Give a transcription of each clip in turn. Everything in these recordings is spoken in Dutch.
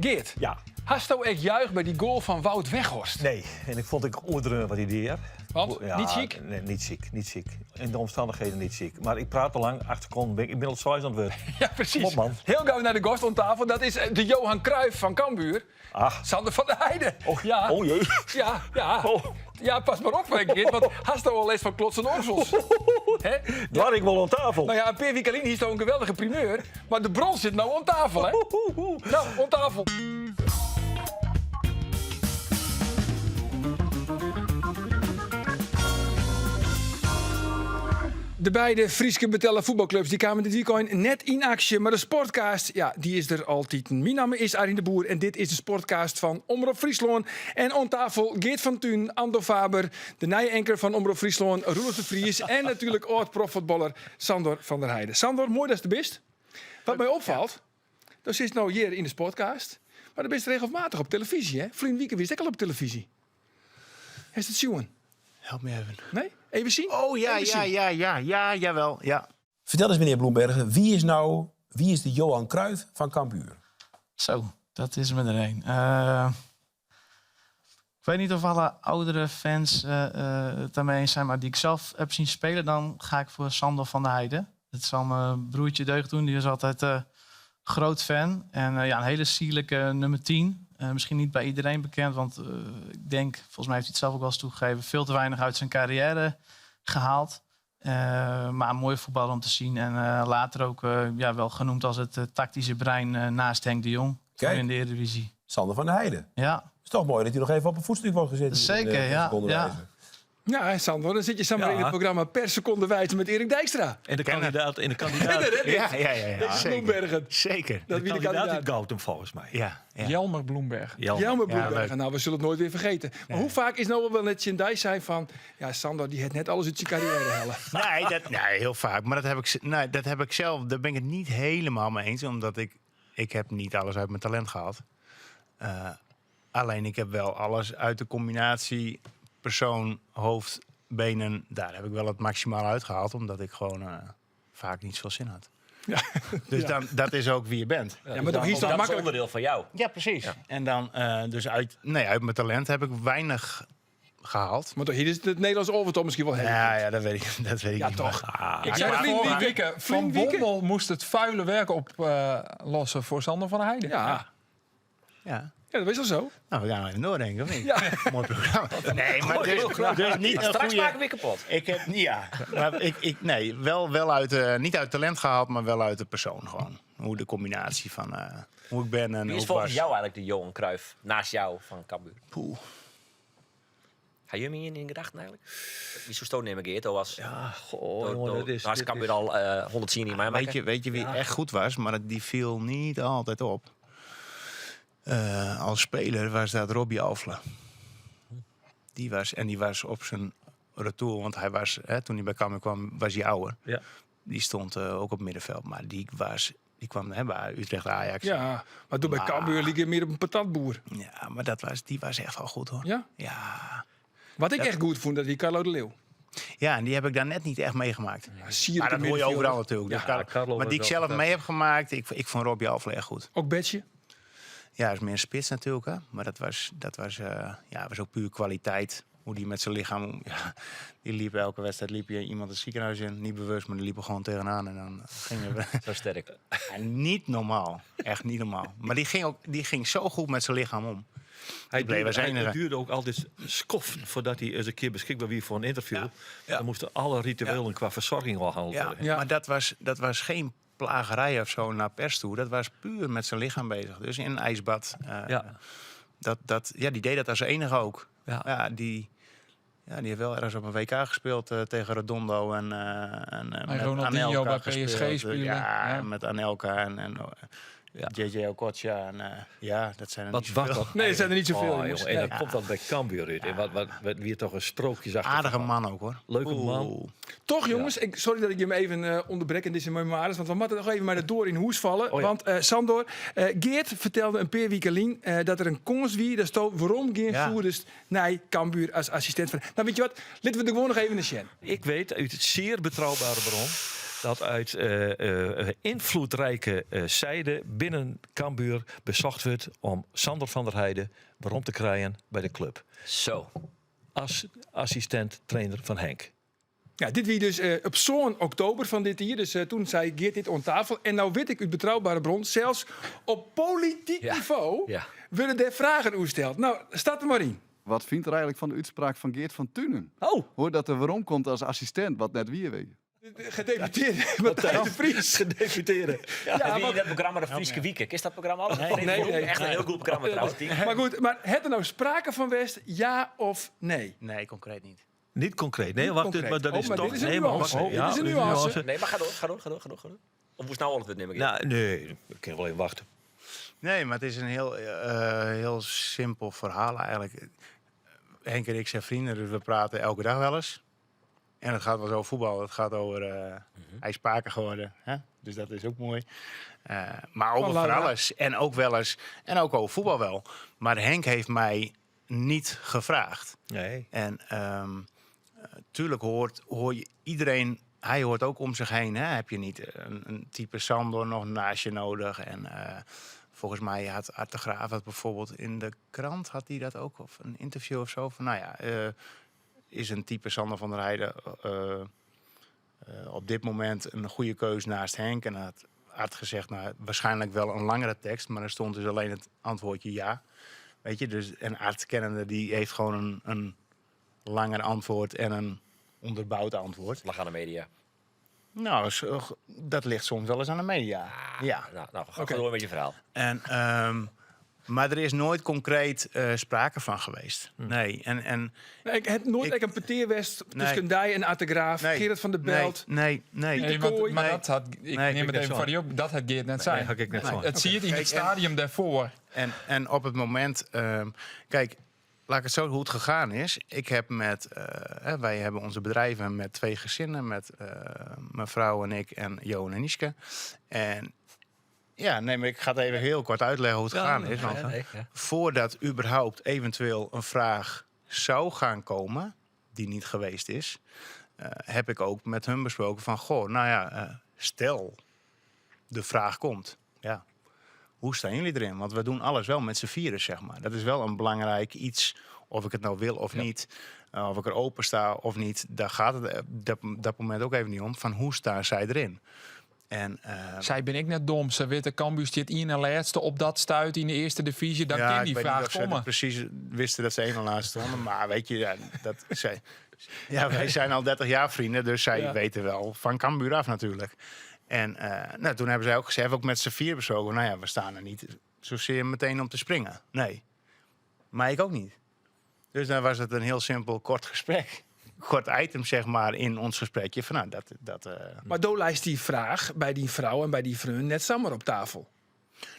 Geert, Ja. hast je echt juich bij die goal van Wout Weghorst? Nee, en ik vond overdreven wat hij deed. Want? Ja, Niet ziek? Nee, niet ziek. In de omstandigheden niet ziek. Maar ik praat te lang, 8 seconden, ben ik inmiddels 6 aan het woord. Ja, precies. Kom op, man. Heel gauw naar de gast aan tafel. Dat is de Johan Cruijff van Cambuur. Ach. Sander van der Heijden. Ja. Oh jee. Ja. Oh. Ja, pas maar op, Geert. Want hast je al les van klotsende orsels? Hè? Daar ik wel aan tafel. Nou ja, en Per Wiekelin is toch een geweldige primeur. Maar de bron zit nou aan tafel, hè? Nou, aan tafel. De beide Frieske betellen voetbalclubs die kwamen dit weekend net in actie. Maar de Sportcast, ja, die is er altijd. Mijn naam is Arjen de Boer en dit is de Sportcast van Omroep Friesland. En aan tafel Geert van Thun, Ando Faber, de nijenker van Omroep Friesland, Roelof de Vries en natuurlijk oud-profvoetballer Sander van der Heijden. Sander, mooi dat je er bent. Wat mij opvalt, dat is nou hier in de Sportcast, maar dan ben je regelmatig op televisie, hè? Vriend Wieken wist ik al op televisie. Heeft het zien? Help me even. Nee? Even zien? Oh ja, Even zien. jawel. Ja. Vertel eens, meneer Bloembergen, wie is de Johan Cruijff van Cambuur? Zo, dat is me er een. Ik weet niet of alle oudere fans het daarmee eens zijn, maar die ik zelf heb zien spelen, dan ga ik voor Sander van der Heijden. Dat zal mijn broertje Deugd doen, die is altijd groot fan. En ja, een hele sierlijke nummer 10. Misschien niet bij iedereen bekend, want ik denk, volgens mij heeft hij het zelf ook wel eens toegegeven, veel te weinig uit zijn carrière gehaald. Maar een mooie voetballer om te zien. En later ook wel genoemd als het tactische brein naast Henk de Jong. Kijk. In de Eredivisie. Sander van der Heijden. Ja, Het is toch mooi dat hij nog even op een voetstuk wordt gezet. Zeker, ja. Ja, Sander, dan zit je samen in het programma Per Seconde Wijze met Erik Dijkstra. En de kandidaat. Ja, ja. Dat is Bloembergen. Zeker. Dat wie de kandidaat kandidaat. in Gautum volgens mij. Ja. Jelmer Bloemberg. Jelmer Ja, Bloembergen. leuk. Nou, we zullen het nooit weer vergeten. Maar hoe vaak is nou wel net Jendai zei van... Ja, Sander, die heeft net alles uit zijn carrière hellen. Nee, heel vaak. Maar dat heb ik zelf, daar ben ik het niet helemaal mee eens. Omdat ik heb niet alles uit mijn talent gehaald. Alleen ik heb wel alles uit de combinatie persoon, hoofd, benen. Daar heb ik wel het maximaal uitgehaald. Omdat ik gewoon vaak niet zoveel zin had. Ja. Dus Ja. dat is ook wie je bent. Ja, maar toch is dat Dat is makkelijk. onderdeel van jou. Ja, precies. Ja. En dan dus uit mijn talent heb ik weinig gehaald. Maar toch, hier is het Nederlands overtoon misschien wel heel. Ja, dat weet ik Ja, niet. toch. Maar- Ik zei Vlien Wieken. Van Vlien Wieken. Bommel moest het vuile werk oplossen voor Sander van der Heijden. Ja. Ja. Ja, dat is al zo. Nou, we gaan even doordenken, of niet? Ja. Mooi programma. Nee, maar dus niet een Straks maken we goede... weer kapot. Ik heb wel uit, niet uit talent gehaald, maar wel uit de persoon gewoon. Hoe de combinatie van hoe ik ben en Wie hoe is ik volgens was. jou eigenlijk de Johan Cruijff naast jou van Cambuur? Poeh. Ga je hem in gedachten eigenlijk? Wie zo stoot nemen Geert? Was Ja, goh, jongen, dat is... Daar is dit Cambuur is- al 100 zien niet maar Weet je wie echt goed was, maar die viel niet altijd op. Als speler was dat Robbie Alfle. Die was op zijn retour, want hij was, toen hij bij Cambuur kwam, was hij ouder. Ja. Die stond ook op middenveld, maar die kwam bij Utrecht Ajax. Ja, maar toen bij Maar- Cambuur liep je meer op een patatboer. Ja, maar die was echt wel goed hoor. Ja? Ja. Wat ik echt goed vond, dat die Carlo de Leeuw. Ja, en die heb ik daar net niet echt meegemaakt. Maar Sierlijke dat hoor je middenvelder. overal natuurlijk. Ja, Dus Carlo maar was die ik wel zelf dat- mee heb gemaakt, ik vond Robbie Alfle echt goed. Ook Betje. Ja, dat is meer een spits natuurlijk, hè. Maar dat was ook puur kwaliteit. Hoe die met zijn lichaam... Ja, die liep elke wedstrijd iemand het ziekenhuis in. Niet bewust, maar die liep er gewoon tegenaan. En dan gingen we... Zo sterk. Ja, niet normaal. Echt niet normaal. Maar die ging zo goed met zijn lichaam om. Hij bleef als enige. Het duurde ook altijd skof voordat hij eens een keer beschikbaar was voor een interview. Ja. Dan moesten alle rituelen qua verzorging al gehandeld Ja, worden. Ja. maar dat was geen plagerij of zo naar pers toe. Dat was puur met zijn lichaam bezig. Dus in een ijsbad. Die deed dat als enige ook. Ja. Die heeft wel ergens op een WK gespeeld tegen Redondo en met Ronaldinho Anelka bij PSG gespeeld. spelen. Ja, Ja. met Anelka en JJ Okocha. Dat zijn er niet zoveel. Nee, er zijn er niet zoveel. Oh, jongens. jongen, en dan Nee. komt dat bij Cambuur uit. En wat weer toch een sprookjesachtig Aardige verhaal. man ook hoor. Leuke man. Oeh. Toch jongens, sorry dat ik je even onderbrek in deze memoires, want we moeten nog even maar de door in hoes vallen. Oh ja. Want Sandor, Geert vertelde een paar weken geleden dat er een kans wie, daar stond waarom geen voerders naar Cambuur als assistent van. Nou weet je wat, laten we er gewoon nog even in de sjen. Ik weet uit het zeer betrouwbare bron dat uit invloedrijke zijde binnen Cambuur bezocht wordt om Sander van der Heijden waarom te krijgen bij de club. Zo. Als assistent-trainer van Henk. Ja, dit wie dus op zo'n oktober van dit jaar. Dus toen zei Geert dit aan tafel. En nou weet ik uit betrouwbare bron, zelfs op politiek niveau Ja. willen er vragen oesteld. Nou, staat er maar in. Wat vindt er eigenlijk van de uitspraak van Geert van Tunen? Oh. Hoor dat er waarom komt als assistent, wat net wie weet. Gedeputeerd Matthijs de Vries. Gedeputeren. Ja, Ja, wie maar- dat programma de Frieske Wieken? Is dat programma al? nee. Echt een heel goed programma trouwens. Maar goed, maar het er nou sprake van West, ja of nee? Nee, concreet niet. Niet concreet. Nee, wacht, concreet. maar dat Oh, is maar toch... dit is een nee, maar nuance. wacht, Dit is een dit nuance. Nee, maar ga door. Of hoe snel het neem ik. Nou, nee, ik kan wel even wachten. Nee, maar het is een heel simpel verhaal eigenlijk. Henk en ik zijn vrienden, dus we praten elke dag wel eens. En het gaat wel eens over voetbal. Het gaat over... Hij is spaker geworden, hè? Dus dat is ook mooi. Maar over Laura. voor alles. En ook wel eens... En ook over voetbal wel. Maar Henk heeft mij niet gevraagd. Nee. En tuurlijk hoor je iedereen... Hij hoort ook om zich heen. Hè? Heb je niet een type Sandor nog naast je nodig? En volgens mij had Art de Graaf dat bijvoorbeeld in de krant. Had hij dat ook? Of een interview of zo? Van, nou ja, is een type Sander van der Heijden op dit moment een goede keus naast Henk? En had Art gezegd, nou, waarschijnlijk wel een langere tekst. Maar er stond dus alleen het antwoordje ja. Weet je, dus en Art kennende, die heeft gewoon een langer antwoord en een onderbouwd antwoord. Lag aan de media. Nou, dat ligt soms wel eens aan de media. Ja. Nou, ga door met je verhaal. En, maar er is nooit concreet sprake van geweest. Nee. En Ik heb nooit Ik- een peteerwest Nee. tussen Dij en Attegraaf. Nee. Gerrit van der Belt. Nee. Nee, Kooi. maar dat had, ik Nee, neem ik het even voor je op, dat had Geert net zei. Nee, ga ik net zo. Het zie je in het Kijk, stadium daarvoor. En op het moment... kijk, laat ik het zo hoe het gegaan is. Ik heb wij hebben onze bedrijven met 2 gezinnen. Met mijn vrouw en ik en Johan en Iske. En ja, nee, maar ik ga het even heel kort uitleggen hoe het gegaan is. Want voordat überhaupt eventueel een vraag zou gaan komen... die niet geweest is... heb ik ook met hun besproken van... goh, nou ja, stel de vraag komt. Ja, hoe staan jullie erin? Want we doen alles wel met z'n vieren, zeg maar. Dat is wel een belangrijk iets, of ik het nou wil of niet. Of ik er open sta of niet. Daar gaat het op dat moment ook even niet om. Van hoe staan zij erin? En, Zij ben ik net dom. Ze weten Cambuur zit in en laatste op dat stuit in de eerste divisie. Dan kan ik die weet niet vraag of ze komen. precies wisten dat ze één en laatste stonden. Maar weet je, wij zijn al 30 jaar vrienden. Dus zij weten wel van Cambuur af natuurlijk. En toen hebben zij ook gezegd, hebben we ook met z'n 4 besproken. Nou ja, we staan er niet zozeer meteen om te springen. Nee. Maar ik ook niet. Dus dan was het een heel simpel kort gesprek. Kort item, zeg maar, in ons gesprekje. Van, nou, Maar Doe lijst die vraag bij die vrouw en bij die vriend net samen op tafel.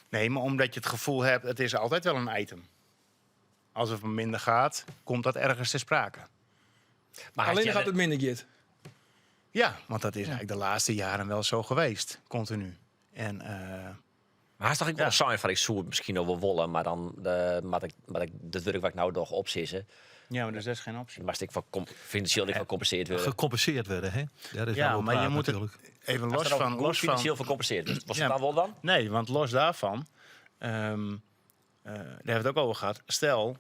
Nee, maar omdat je het gevoel hebt, het is altijd wel een item. Als het minder gaat, komt dat ergens ter sprake. Maar Alleen gaat het minder, Geert. Ja, want dat is eigenlijk de laatste jaren wel zo geweest. Continu. En Maar hij is toch ik wel saai van ik zoek misschien nog wel wollen, maar dan maar ik de druk wat ik nou nog opzissen. ja, maar dus dat is geen optie. Maar ik van financieel niet gecompenseerd worden. Gecompenseerd werden, hè? Daar is Ja, wel maar je praat moet het natuurlijk. even Als er dan los financieel van... gecompenseerd wordt, was Ja. het dan wel dan? Nee, want los daarvan, daar hebben we het ook over gehad. Stel,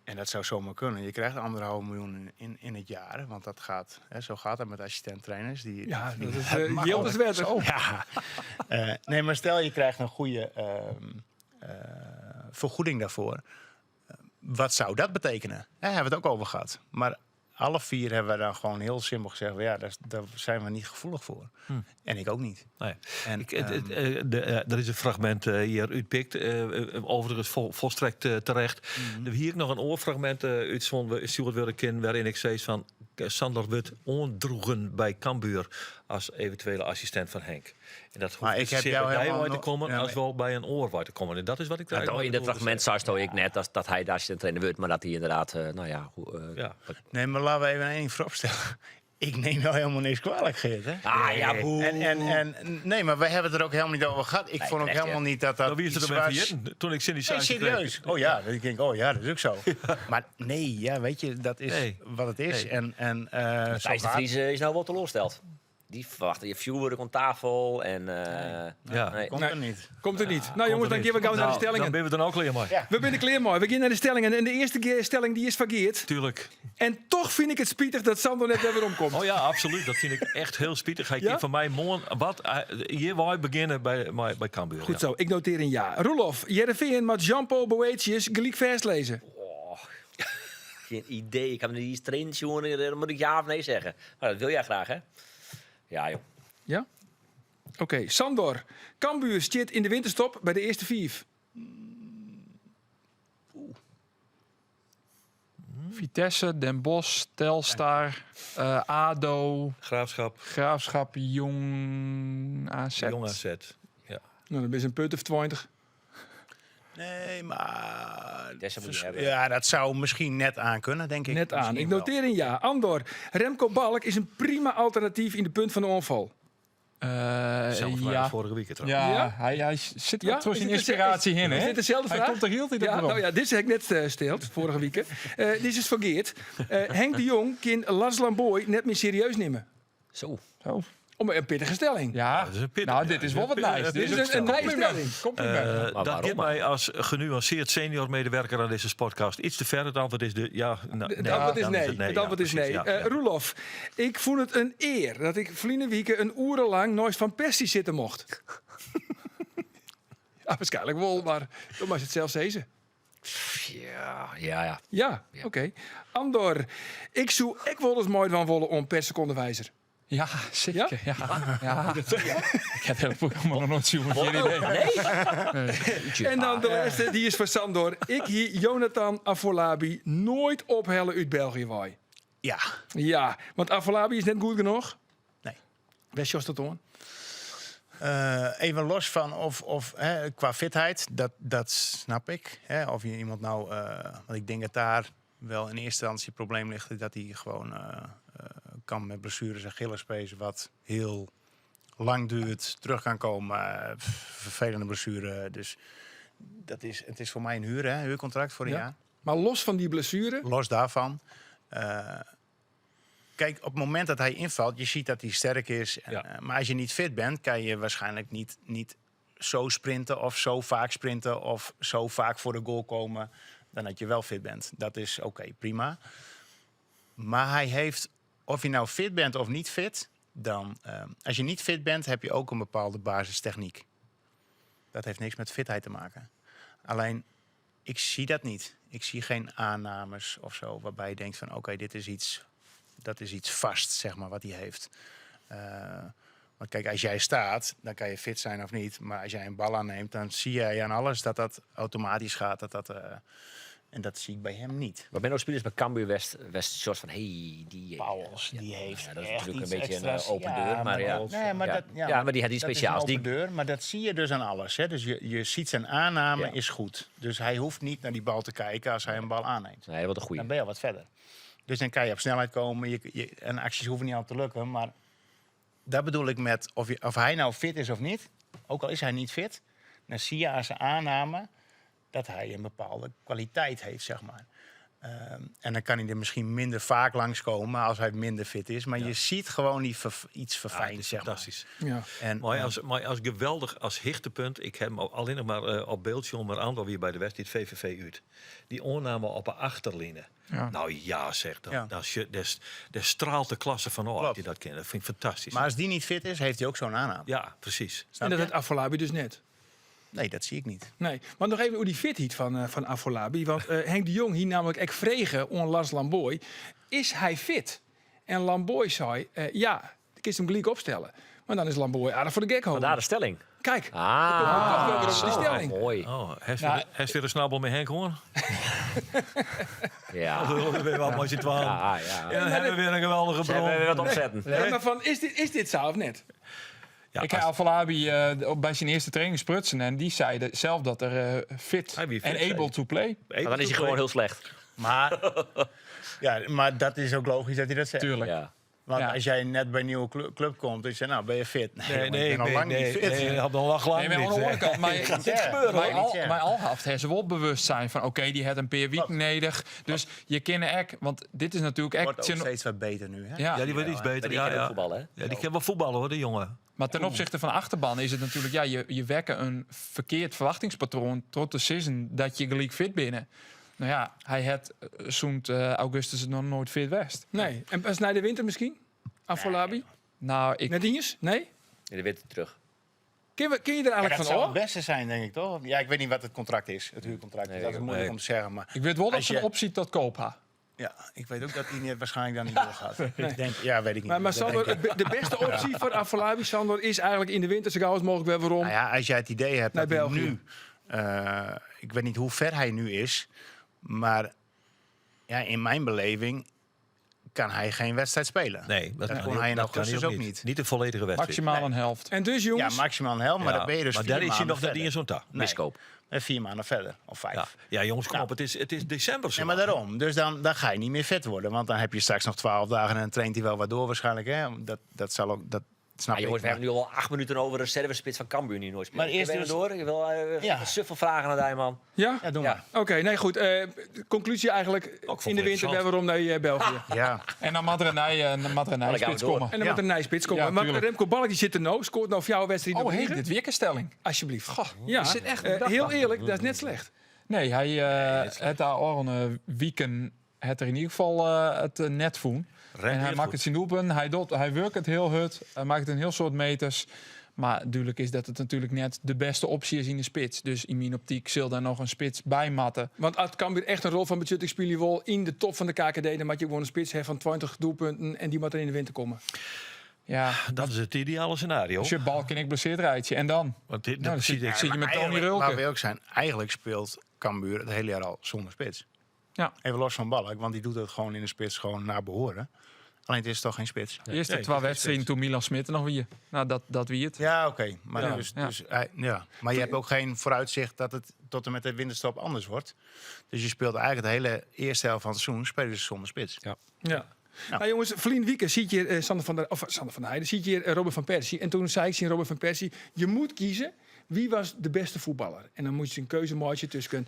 en dat zou zomaar kunnen, je krijgt 1,5 miljoen in het jaar. Want dat gaat, zo gaat het met assistent-trainers. Ja, dat is Jildes Wetter. Ja. Nee, maar stel je krijgt een goede vergoeding daarvoor. Wat zou dat betekenen? Daar hebben we het ook over gehad. Maar alle 4 hebben we dan gewoon heel simpel gezegd... ja, daar zijn we niet gevoelig voor. En ik ook niet. Nee. En, Er is een fragment hier uitpikt, overigens volstrekt terecht. Er hier nog een oorfragment uitzonden Stuart Wildekin, waarin ik zei van Sander wordt ondroegen bij Cambuur als eventuele assistent van Henk. En dat Maar hoeft ik heb niet jou bij helemaal te nog- komen Ja, als wel bij een oor te komen. En dat is wat ik daar In dat fragment zou ik net dat hij de assistent trainer wordt, maar dat hij inderdaad, Ja. nee, maar laten we even één ding vooropstellen. Ik neem nou helemaal niks kwalijk, Geert. Hè? boe. Nee, maar wij hebben het er ook helemaal niet over gehad. Ik vond ook terecht, helemaal niet dat Nou, wie is iets er dan was. vergeten? Toen ik Cindy Nee, Sanchez serieus. kreeg. Oh ja, dan denk ik, oh ja, dat is ook zo. Maar nee, ja, weet je, dat is Nee. wat het is. Nee. En zo Thijs de gaat- Vries is nou wel teleurgesteld. Die verwachten je vuurwerk aan tafel. En, Ja. nee. Komt Nee. er niet. Komt er niet. Nou jongens, dan gaan we gauw naar de Dan stellingen. ben we dan ook klaar maar. Ja. We zijn klaar mooi. We gaan naar de stellingen. En de eerste stelling die is van Geert. Tuurlijk. En toch vind ik het spietig dat Sander net weer omkomt. Oh ja, absoluut. Dat vind ik echt heel spietig. Ga ik Ja? van mij morgen... Hier wij beginnen bij Cambuur. Goed zo, ik noteer een ja. Roelof, Jereveen met Jean-Paul Boetius gelijk vers lezen. Geen idee. Ik heb niet eens trainen, jongen. Dan moet ik ja of nee zeggen. Maar dat wil jij graag, hè? Ja, joh. Ja? Oké, Sandor. Cambuur zit in de winterstop bij de eerste 5. Vitesse, Den Bosch, Telstar, ADO, Graafschap, Graafschap, Jong, AZ. Jong AZ. Ja. Nou, dan ben je een punt of 20. Nee, maar... Dessa moet je hebben. Ja, dat zou misschien net aan kunnen, denk ik. Net aan. Misschien Ik wel. noteer een ja. Andor. Remco Balk is een prima alternatief in de punt van de onval. Zelfde Ja. vorige week trouwens. Ja, Ja? hij zit Ja? wel terug Is in dit inspiratie in, Is hè? dit dezelfde Hij vraag? komt er heel tijd op Ja, rond. nou ja, dit heb ik net gesteld, vorige week. Dit is van Geert. Henk de Jong kan Lars Lamboy net meer serieus nemen. Zo. Zo. Om een pittige stelling. Ja, dat is een pittig. nou, dit is wel wat Ja, nice. een Dit is pittig een stel. nice stelling. Compliment. Maar Dat waarom geeft mij als genuanceerd senior medewerker aan deze podcast iets te ver. Het antwoord is de ja. Het antwoord is dan nee. het Het antwoord is nee. precies, ja, ja. Roelof, ik vond het een eer dat ik verleden week een urenlang nooit van Persie zitten mocht. Ja, waarschijnlijk wel, maar dan was het zelfs deze. Ja. Ja, Ja. oké. Andor, ik zou ik wel eens mooi van willen om per seconde wijzer. Ja, zeker. Ja. Ik heb het programma nog nooit zien. Geen idee. En dan de laatste, die is van Sandor. Ik hier Jonathan Afolabi nooit ophellen uit België waai. Ja. Ja, want Afolabi is net goed genoeg. Nee. West Jos dat hoor. Even los van of qua fitheid, dat snap ik. Hè, of je iemand nou, want ik denk dat daar wel in eerste instantie het probleem ligt dat hij gewoon kan met blessures en Achillespees wat heel lang duurt, terug kan komen, vervelende blessure. Dus het is voor mij een huurcontract voor een Ja. jaar. Maar los van die blessure. Los daarvan. Kijk, op het moment dat hij invalt, je ziet dat hij sterk is. Ja. Maar als je niet fit bent, kan je waarschijnlijk niet zo sprinten of zo vaak sprinten of zo vaak voor de goal komen dan dat je wel fit bent. Dat is oké, prima. Maar hij heeft, of je nou fit bent of niet fit, dan als je niet fit bent, heb je ook een bepaalde basistechniek. Dat heeft niks met fitheid te maken. Alleen, ik zie dat niet. Ik zie geen aannames of zo waarbij je denkt van oké, dat is iets vast, zeg maar, wat hij heeft. Want kijk, als jij staat, dan kan je fit zijn of niet. Maar als jij een bal aanneemt, dan zie jij aan alles dat dat automatisch gaat. En dat zie ik bij hem niet. Maar ben ook spelers bij Cambuur West soort van die Pauwels, die heeft dat is echt natuurlijk iets een beetje extra's. een open Ja, deur, maar ja. Nee, maar Ja. dat, Ja, maar die had iets dat is speciaals. een Die- open deur, maar dat zie je dus aan alles. Hè? Dus je ziet zijn aanname Ja. is goed. Dus hij hoeft niet naar die bal te kijken als hij een bal aanneemt. Nee, wat een goeie. Dan ben je al wat verder. Dus dan kan je op snelheid komen. En acties hoeven niet altijd te lukken. Maar dat bedoel ik met of hij nou fit is of niet. Ook al is hij niet fit. Dan zie je aan zijn aanname dat hij een bepaalde kwaliteit heeft, zeg maar. En dan kan hij er misschien minder vaak langskomen als hij minder fit is. Maar je ziet gewoon iets Ja, verfijnd, het is zeg maar. fantastisch. Ja. En, Maar als geweldig, als hichtepunt, ik heb hem alleen nog maar op beeld zien, maar aan weer bij de wedstrijd VVV uit. Die oorname op een achterlijnen. Ja. Nou ja, zeg dan. Ja. Daar straalt de klasse van af. Klopt. Die dat kent. Dat vind ik fantastisch. maar als die niet fit is, heeft hij ook zo'n aanname. Ja, precies. Snap En dat je? het Afolabi dus net. Nee, dat zie ik niet. Nee, maar nog even hoe die fitheid van Afolabi. Want Henk de Jong hier namelijk echt vregen on Lars Lamboy. Is hij fit? En Lamboy zei, ja, ik kan hem gelijk opstellen. Maar dan is Lamboy aardig voor de gek houden. Vandaar de stelling. Kijk, toch weer op die zo, stelling. mooi. Oh, hij Nou, is weer een snabbel met Henk hoor. Ja. Dat weer wat mooi zit waan. Ja. En dan hebben we weer een geweldige Ze hebben weer bron. wat opzetten. Ja, maar van, is dit zo of net? Ja, Ik heb Afolabi bij zijn eerste training sprutsen en die zei zelf dat er fit Hij wie fit en zei. able to play. Maar dan is hij gewoon heel slecht. Maar, maar dat is ook logisch dat hij dat zegt. Tuurlijk. Ja. Want Ja. als jij net bij een nieuwe club komt, dan zeg je, nou, ben je fit? Nee, ik ben al lang niet fit. Nee, had nog lang Nee, maar aan de andere kant, maar Dit gebeuren, hoor. maar Alhaft heeft ze wel bewust zijn van oké, die had een paar weken nodig. Dus je kent echt, want dit is natuurlijk Wordt ook echt. steeds wat beter nu, hè? Ja, Ja, die wordt iets Maar beter. die Ja, kan ook ja. voetballen, hè? Ja, die kan wel voetballen hoor, de jongen. maar ten opzichte van achterban is het natuurlijk, ja, je wekken een verkeerd verwachtingspatroon tot de season dat je gelijk fit binnen. Nou ja, hij had zo'n augustus nog nooit fit west. Nee. En pas na de winter misschien? Afolabi? Nou, ik. Nadiens? Nee? Ja, die weet het terug. Ken je er Ja, eigenlijk dat van? zou Oh? het beste zijn, denk ik, toch? Ja, ik weet niet wat het contract is, het huurcontract. Nee, dat is ik- moeilijk nee. om te zeggen, maar... Ik weet wel dat Als ze je- een optie tot koop ha. Ja, ik weet ook dat hij niet, waarschijnlijk dan niet doorgaat. Ik denk, ja, weet ik niet. Maar Dat Sander, denk ik. de beste optie voor Afolabi, Sander, is eigenlijk in de winter zo gauw als mogelijk weer waarom. Nou ja, als jij het idee hebt Naar dat hij België. nu... ik weet niet hoe ver hij nu is, maar ja, in mijn beleving kan hij geen wedstrijd spelen. Nee, dat kon hij in dat kan augustus ook niet. Niet de volledige wedstrijd. Maximaal een helft. En dus Ja, jongens, maximaal een helft, maar Ja, dan ben je dus maar 4 daar is hij maanden nog net niet in verder. zo'n tak. Nee. Miskoop. 4 maanden verder, of 5. Ja. Ja, jongens, kom Nou. op. Het is december zo. Ja, maar daarom. Dus dan ga je niet meer vet worden. Want dan heb je straks nog 12 dagen en dan traint hij wel wat door waarschijnlijk. Hè? Dat zal ook... Dat snap Ja, ik. jongens, we maar- hebben nu al 8 minuten over de reservespits van Cambuur die nooit speelt. Maar eerst Ik ben dus- door. Ik wil Ja. suffel vragen naar die man. ja? Ja, doe Ja. maar. Oké, nee goed. Conclusie eigenlijk vond in de het winter weer interessant. waarom naar België. Ja. En dan Madrenij gaan we spits door. komen. En dan Ja. moet er een nijspits komen. Ja, maar tuurlijk. Remco Balk die zit er nou. Scoort nou voor jouw wedstrijd Oh, nog hey, liggen? dit weerkenstelling. Alsjeblieft. Ja, is dit echt heel eerlijk, dat is net slecht. Nee, hij het daar al een weekend het er in ieder geval het net voen. En hij maakt het zien doelpunt. Hij werkt het heel hard. Hij maakt een heel soort meters. Maar duidelijk is dat het natuurlijk net de beste optie is in de spits. Dus in mijn optiek zal daar nog een spits bij matten. Want het kan weer echt een rol van budget spelen wel in de top van de KKD. Dan moet je gewoon een spits hebben van 20 doelpunten en die moet er in de winter komen. Ja, Dat is het ideale scenario. als je bal en ik blesseerd rijtje. En dan? Want dit, Nou, dan zie ik. zit je met Tony Eigenlijk, Rulke. laten we ook zijn, eigenlijk speelt Cambuur het hele jaar al zonder spits. Ja. Even los van Balk, want die doet het gewoon in de spits gewoon naar behoren. Alleen het is toch geen spits. De eerste Nee, twee dat is wedstrijden toen Milan Smit er nog weer. Nou, dat wie het. Ja, oké. Maar, Ja, ja. Maar je hebt ook geen vooruitzicht dat het tot en met de winterstop anders wordt. Dus je speelt eigenlijk de hele eerste helft van het seizoen spelen ze zonder spits. Ja. Nou jongens, verleden weekend ziet je Sander van der Heijden, ziet je Robert van Persie. En toen zei ik tegen Robert van Persie, je moet kiezen wie was de beste voetballer. En dan moet je een keuze maken tussen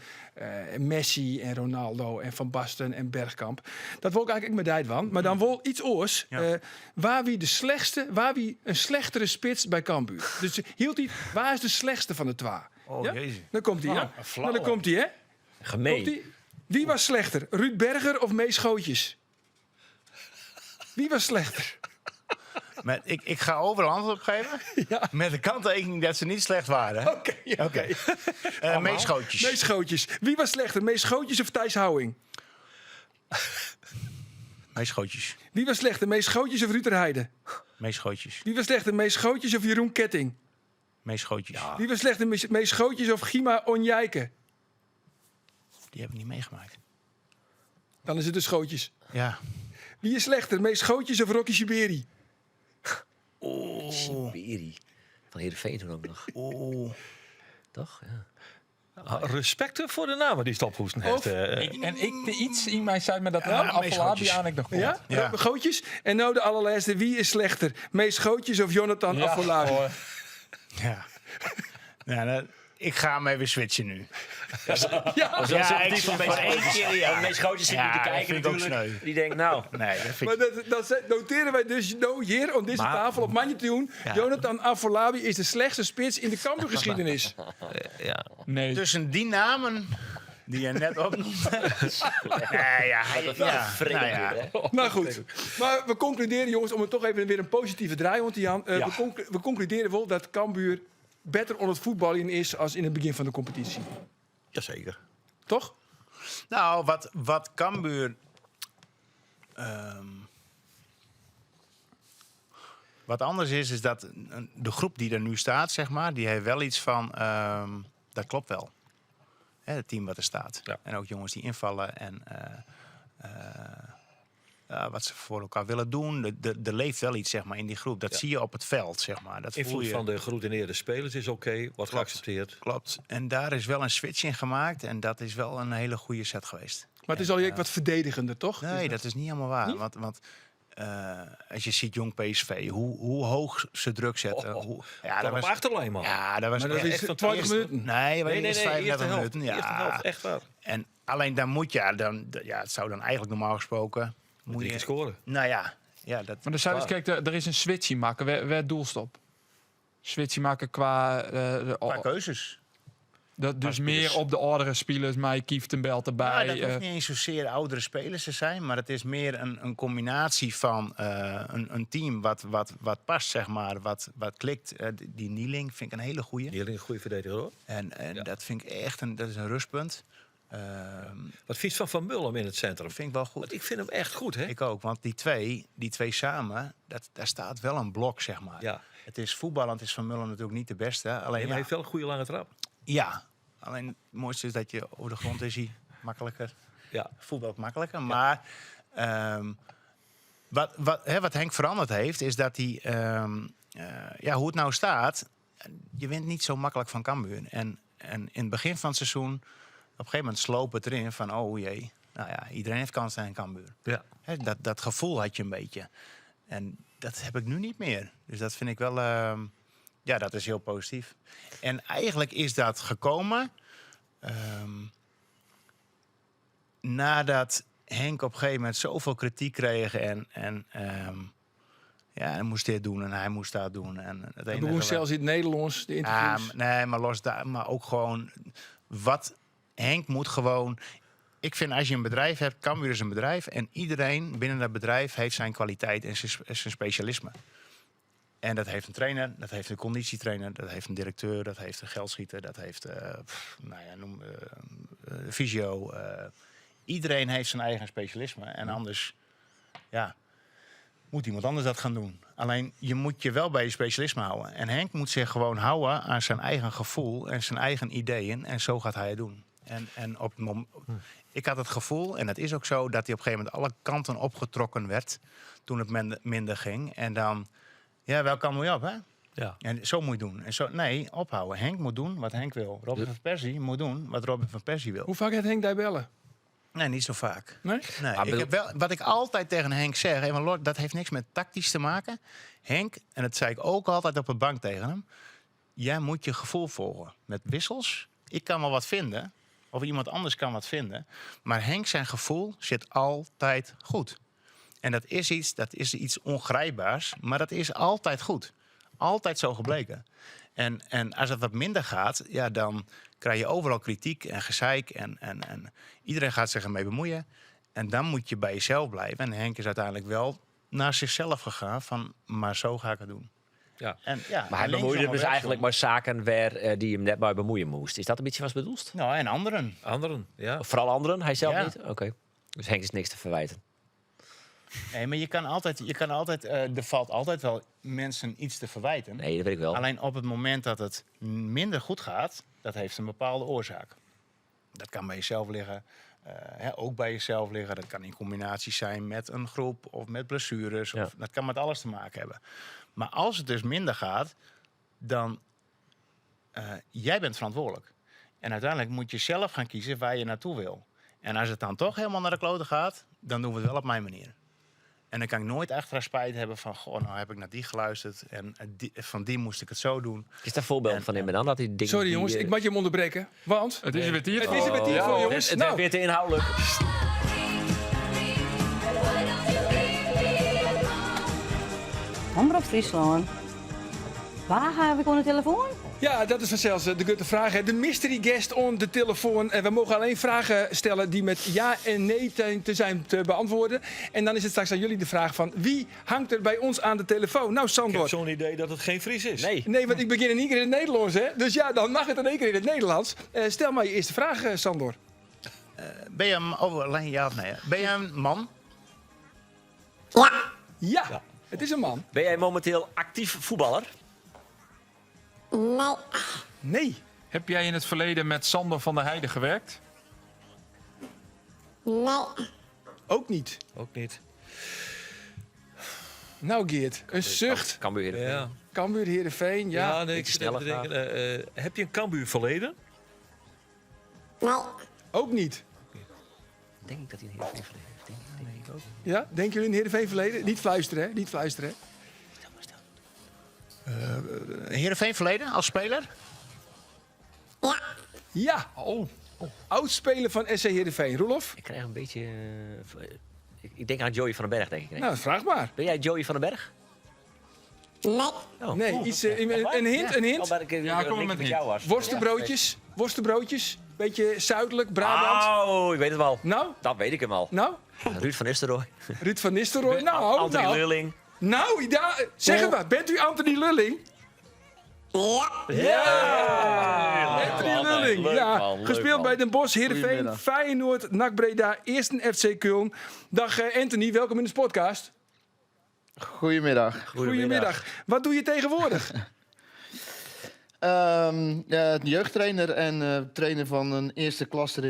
Messi en Ronaldo en Van Basten en Bergkamp. Dat wil ik eigenlijk met tijd van. Maar dan wel iets oors. Ja. Waar wie een slechtere spits bij Cambuur. Dus hield hij, waar is de slechtste van de twee? Oh, Ja? jezus. Dan komt hij, ja. flauw, Nou, dan komt hij, hè. Gemeen. Komt-ie. Wie was slechter? Ruud Berger of Mees Schootjes? Wie was slechter? Ik ga overal antwoord op geven. Ja. Met de kanttekening dat ze niet slecht waren. Oké, ja. Oké. Meeschootjes. Mees Schootjes. Wie was slechter? Mees Schootjes of Thijs Houwing? Meeschootjes. Wie was slechter? Mees Schootjes of Ruud Heijden? Meeschootjes. Wie was slechter? Mees Schootjes of Jeroen Ketting? Meeschootjes. Wie was slechter? Mees Schootjes of Gima Onjijken? Die heb ik niet meegemaakt. Dan is het de Schootjes. Ja. Wie is slechter? Mees Schootjes of Rocky Siberi? Siberi. Van Heerenveen toen ook nog. Oeh. Toch? Ja. Respect voor de namen die Stophoesten heeft. Iets in mij zei me dat Ja, Afolabi Meeschootjes. aan ik nog komt. Ja? Ja. Gootjes? En nou de allerlaatste. Wie is slechter? Mees Schootjes of Jonathan Afolabi? hoor. Ja. Ik ga hem even switchen nu. Ja. Ja, ik vind van één keer. Ja, de meeste schootjes zitten Ja, niet te dat kijken vind ik ook natuurlijk. sneu. Die denkt, nou... Nee, dat vind Maar ik... dat noteren wij dus nou hier op deze Maar- tafel op Magnitude. Jonathan Afolabi is de slechtste spits in de Cambuurgeschiedenis. Ja. Nee. Tussen die namen die je net opnoemde. Nee, ja, Vrede ja. weer, hè? Nou goed, maar we concluderen jongens, om het toch even weer een positieve draai om te gaan. We concluderen wel dat Cambuur beter onder het voetballen is als in het begin van de competitie. Jazeker. Toch? Nou, wat Cambuur... wat anders is dat de groep die er nu staat, zeg maar, die heeft wel iets van... dat klopt wel. Hè, het team wat er staat. Ja. En ook jongens die invallen en... wat ze voor elkaar willen doen. Er leeft wel iets zeg maar, in die groep. Dat zie je op het veld. Zeg maar. Dat voel Invloed je. van de geroutineerde spelers is oké, wordt geaccepteerd. Klopt. En daar is wel een switch in gemaakt. En dat is wel een hele goede set geweest. Maar het is al wat verdedigender, toch? Nee, dat is niet helemaal waar. Want als je ziet jong PSV, hoe hoog ze druk zetten. Ja, dat was achterlijn, man. Ja, dat was Maar dat is echt 20 minuten. Nee, Nee, eerst 35 helft. minuten. Ja. Eerste helft, echt waar. En alleen dan moet je, het zou dan eigenlijk normaal gesproken... Moet je scoren. Nou ja, dat... Maar dan zou je dus kijken, er is een switchie maken. Waar doelstop? Switchie maken qua Qua keuzes. dus meer op de oudere spelers, maar Kieft en Belt erbij. Nou, dat hoeft niet eens zozeer oudere spelers te zijn, maar het is meer een combinatie van een team wat past, zeg maar, wat klikt. Die Nieling vind ik een hele goeie. Die een goede verdediger, hoor. En dat vind ik echt dat is een rustpunt. Wat vies van Mullen in het centrum. Dat vind ik wel goed. Want ik vind hem echt goed, hè? Ik ook, want die twee samen, daar staat wel een blok, zeg maar. Ja. Het is voetballend, is Van Mullen natuurlijk niet de beste. Alleen, Nee, maar hij heeft wel een goede lange trap. ja, alleen het mooiste is dat je over de grond is hij makkelijker. Ja. Voetbalt makkelijker. Maar wat Henk veranderd heeft, is dat hij, hoe het nou staat, je wint niet zo makkelijk van Cambuur. En in het begin van het seizoen, op een gegeven moment sloop het erin van, oh jee, nou ja, iedereen heeft kans tegen Cambuur. Ja. Dat gevoel had je een beetje. En dat heb ik nu niet meer. Dus dat vind ik wel, dat is heel positief. En eigenlijk is dat gekomen nadat Henk op een gegeven moment zoveel kritiek kreeg en hij moest dit doen en hij moest dat doen. En het We enige doen zelfs in het Nederlands, de interviews. nee, maar los daar, maar ook gewoon wat Henk moet gewoon. Ik vind als je een bedrijf hebt, Cambuur is een bedrijf en iedereen binnen dat bedrijf heeft zijn kwaliteit en zijn specialisme. En dat heeft een trainer, dat heeft een conditietrainer, dat heeft een directeur, dat heeft een geldschieter, dat heeft fysio. Iedereen heeft zijn eigen specialisme en anders moet iemand anders dat gaan doen. Alleen je moet je wel bij je specialisme houden. En Henk moet zich gewoon houden aan zijn eigen gevoel en zijn eigen ideeën en zo gaat hij het doen. En op het moment, ik had het gevoel, en dat is ook zo, dat hij op een gegeven moment alle kanten opgetrokken werd toen het minder ging. En dan, welke kant moet je op, hè? Ja. En zo moet je doen. En zo, nee, ophouden. Henk moet doen wat Henk wil. Robin van Persie moet doen wat Robin van Persie wil. Hoe vaak heeft Henk daar bellen? Nee, niet zo vaak. Nee? Nee, Maar ik heb wel, wat ik altijd tegen Henk zeg, en Lord, dat heeft niks met tactisch te maken. Henk, en dat zei ik ook altijd op de bank tegen hem, jij moet je gevoel volgen. Met wissels, ik kan wel wat vinden, of iemand anders kan wat vinden, maar Henk zijn gevoel zit altijd goed. En dat is iets ongrijpbaars, maar dat is altijd goed. Altijd zo gebleken. En als het wat minder gaat, dan krijg je overal kritiek en gezeik. En iedereen gaat zich ermee bemoeien. En dan moet je bij jezelf blijven. En Henk is uiteindelijk wel naar zichzelf gegaan van, maar zo ga ik het doen. Ja. En, Maar hij bemoeide dus eigenlijk maar zaken waar die hem net bij bemoeien moest. Is dat een beetje wat bedoeld? Nou, en anderen. Anderen, ja. Vooral anderen, hij zelf Ja. niet? Oké. Dus Henk is niks te verwijten. Nee, maar je kan altijd er valt altijd wel mensen iets te verwijten. Nee, dat weet ik wel. Alleen op het moment dat het minder goed gaat, dat heeft een bepaalde oorzaak. Dat kan bij jezelf liggen, ook bij jezelf liggen. Dat kan in combinatie zijn met een groep of met blessures. Ja. Of, dat kan met alles te maken hebben. Maar als het dus minder gaat, dan jij bent verantwoordelijk. En uiteindelijk moet je zelf gaan kiezen waar je naartoe wil. En als het dan toch helemaal naar de kloten gaat, dan doen we het wel op mijn manier. En dan kan ik nooit extra spijt hebben van, goh, nou heb ik naar die geluisterd en van die moest ik het zo doen. Is daar voorbeeld van in dan dat die dingen? Sorry jongens, ik moet je hem onderbreken. Want Het is er weer tijd het voor. is er weer tijd voor, jongens. Het Nou, werd weer te inhoudelijk. Omroep Friesland. Waar heb ik aan de telefoon? ja, dat is vanzelfs de grote vraag. Hè. De mystery guest on de telefoon. En we mogen alleen vragen stellen die met ja en nee te zijn te beantwoorden. En dan is het straks aan jullie de vraag van wie hangt er bij ons aan de telefoon? Nou, Ik heb Sandor. zo'n idee dat het geen Fries is. Nee. Nee, want ik begin in één keer in het Nederlands, hè? Dus ja, dan mag het in één keer in het Nederlands. Stel maar je eerste vraag, Sandor. Ben je alleen ja of nee? Ben je een man? Ja, het is een man. Ben jij momenteel actief voetballer? Nee. Heb jij in het verleden met Sander van der Heijden gewerkt? Ook niet. Ook niet. Nou, Geert, een zucht. Kan weer. Ja, Cambuur, Heerenveen, ja. nee, ik iets zit even te sneller denken. Heb je een Cambuur verleden? Ook niet. Denk ik dat hij een heel veel verleden heeft. Denk ik ook. Ja, denken jullie in Heerenveen verleden? Niet fluisteren, hè? Niet fluisteren, hè? Heerenveen verleden als speler? Ja. Oh. Oud-speler van SC Heerenveen. Roelof? Ik krijg een beetje... ik denk aan Joey van den Berg, denk ik. Nou, vraag maar. Ben jij Joey van den Berg? Nee. Oh. Nee, iets, een hint, een hint. Ja, kom maar met met hint. jou was. Worstenbroodjes. Beetje zuidelijk, Brabant. Oh, ik weet het wel. Nou? Dat weet ik hem al. Nou? Ruud van Nistelrooy. Ruud van Nistelrooy. Nou, Anthony nou. Lulling. Nou, zeg het maar. Bent u Anthony Lulling? Ja! Anthony Lulling. Leuk, Ja. man. Leuk, Gespeeld man. bij Den Bosch, Heerenveen, Goedemiddag. Feyenoord, NAC Breda, eerst FC Köln. Dag Anthony, welkom in de podcast. Goedemiddag. Goedemiddag. Wat doe je tegenwoordig? Jeugdtrainer en trainer van een eerste klasse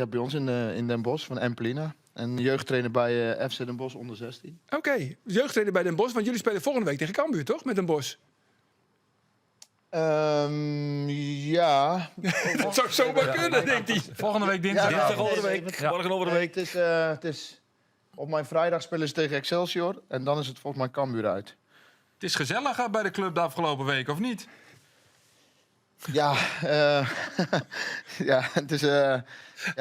bij ons in Den Bosch, van Empelina. En jeugdtrainer bij FC Den Bosch onder 16. Oké, jeugdtrainer bij Den Bosch, want jullie spelen volgende week tegen Cambuur, toch? Met Den Bosch. Ja. Dat zou zomaar kunnen, denkt hij. Volgende week dinsdag. Dinsdag over de week. Morgen over de week. Het is op mijn vrijdag spelen ze tegen Excelsior. En dan is het volgens mij Cambuur uit. Het is gezellig bij de club de afgelopen week, of niet? Ja, het is,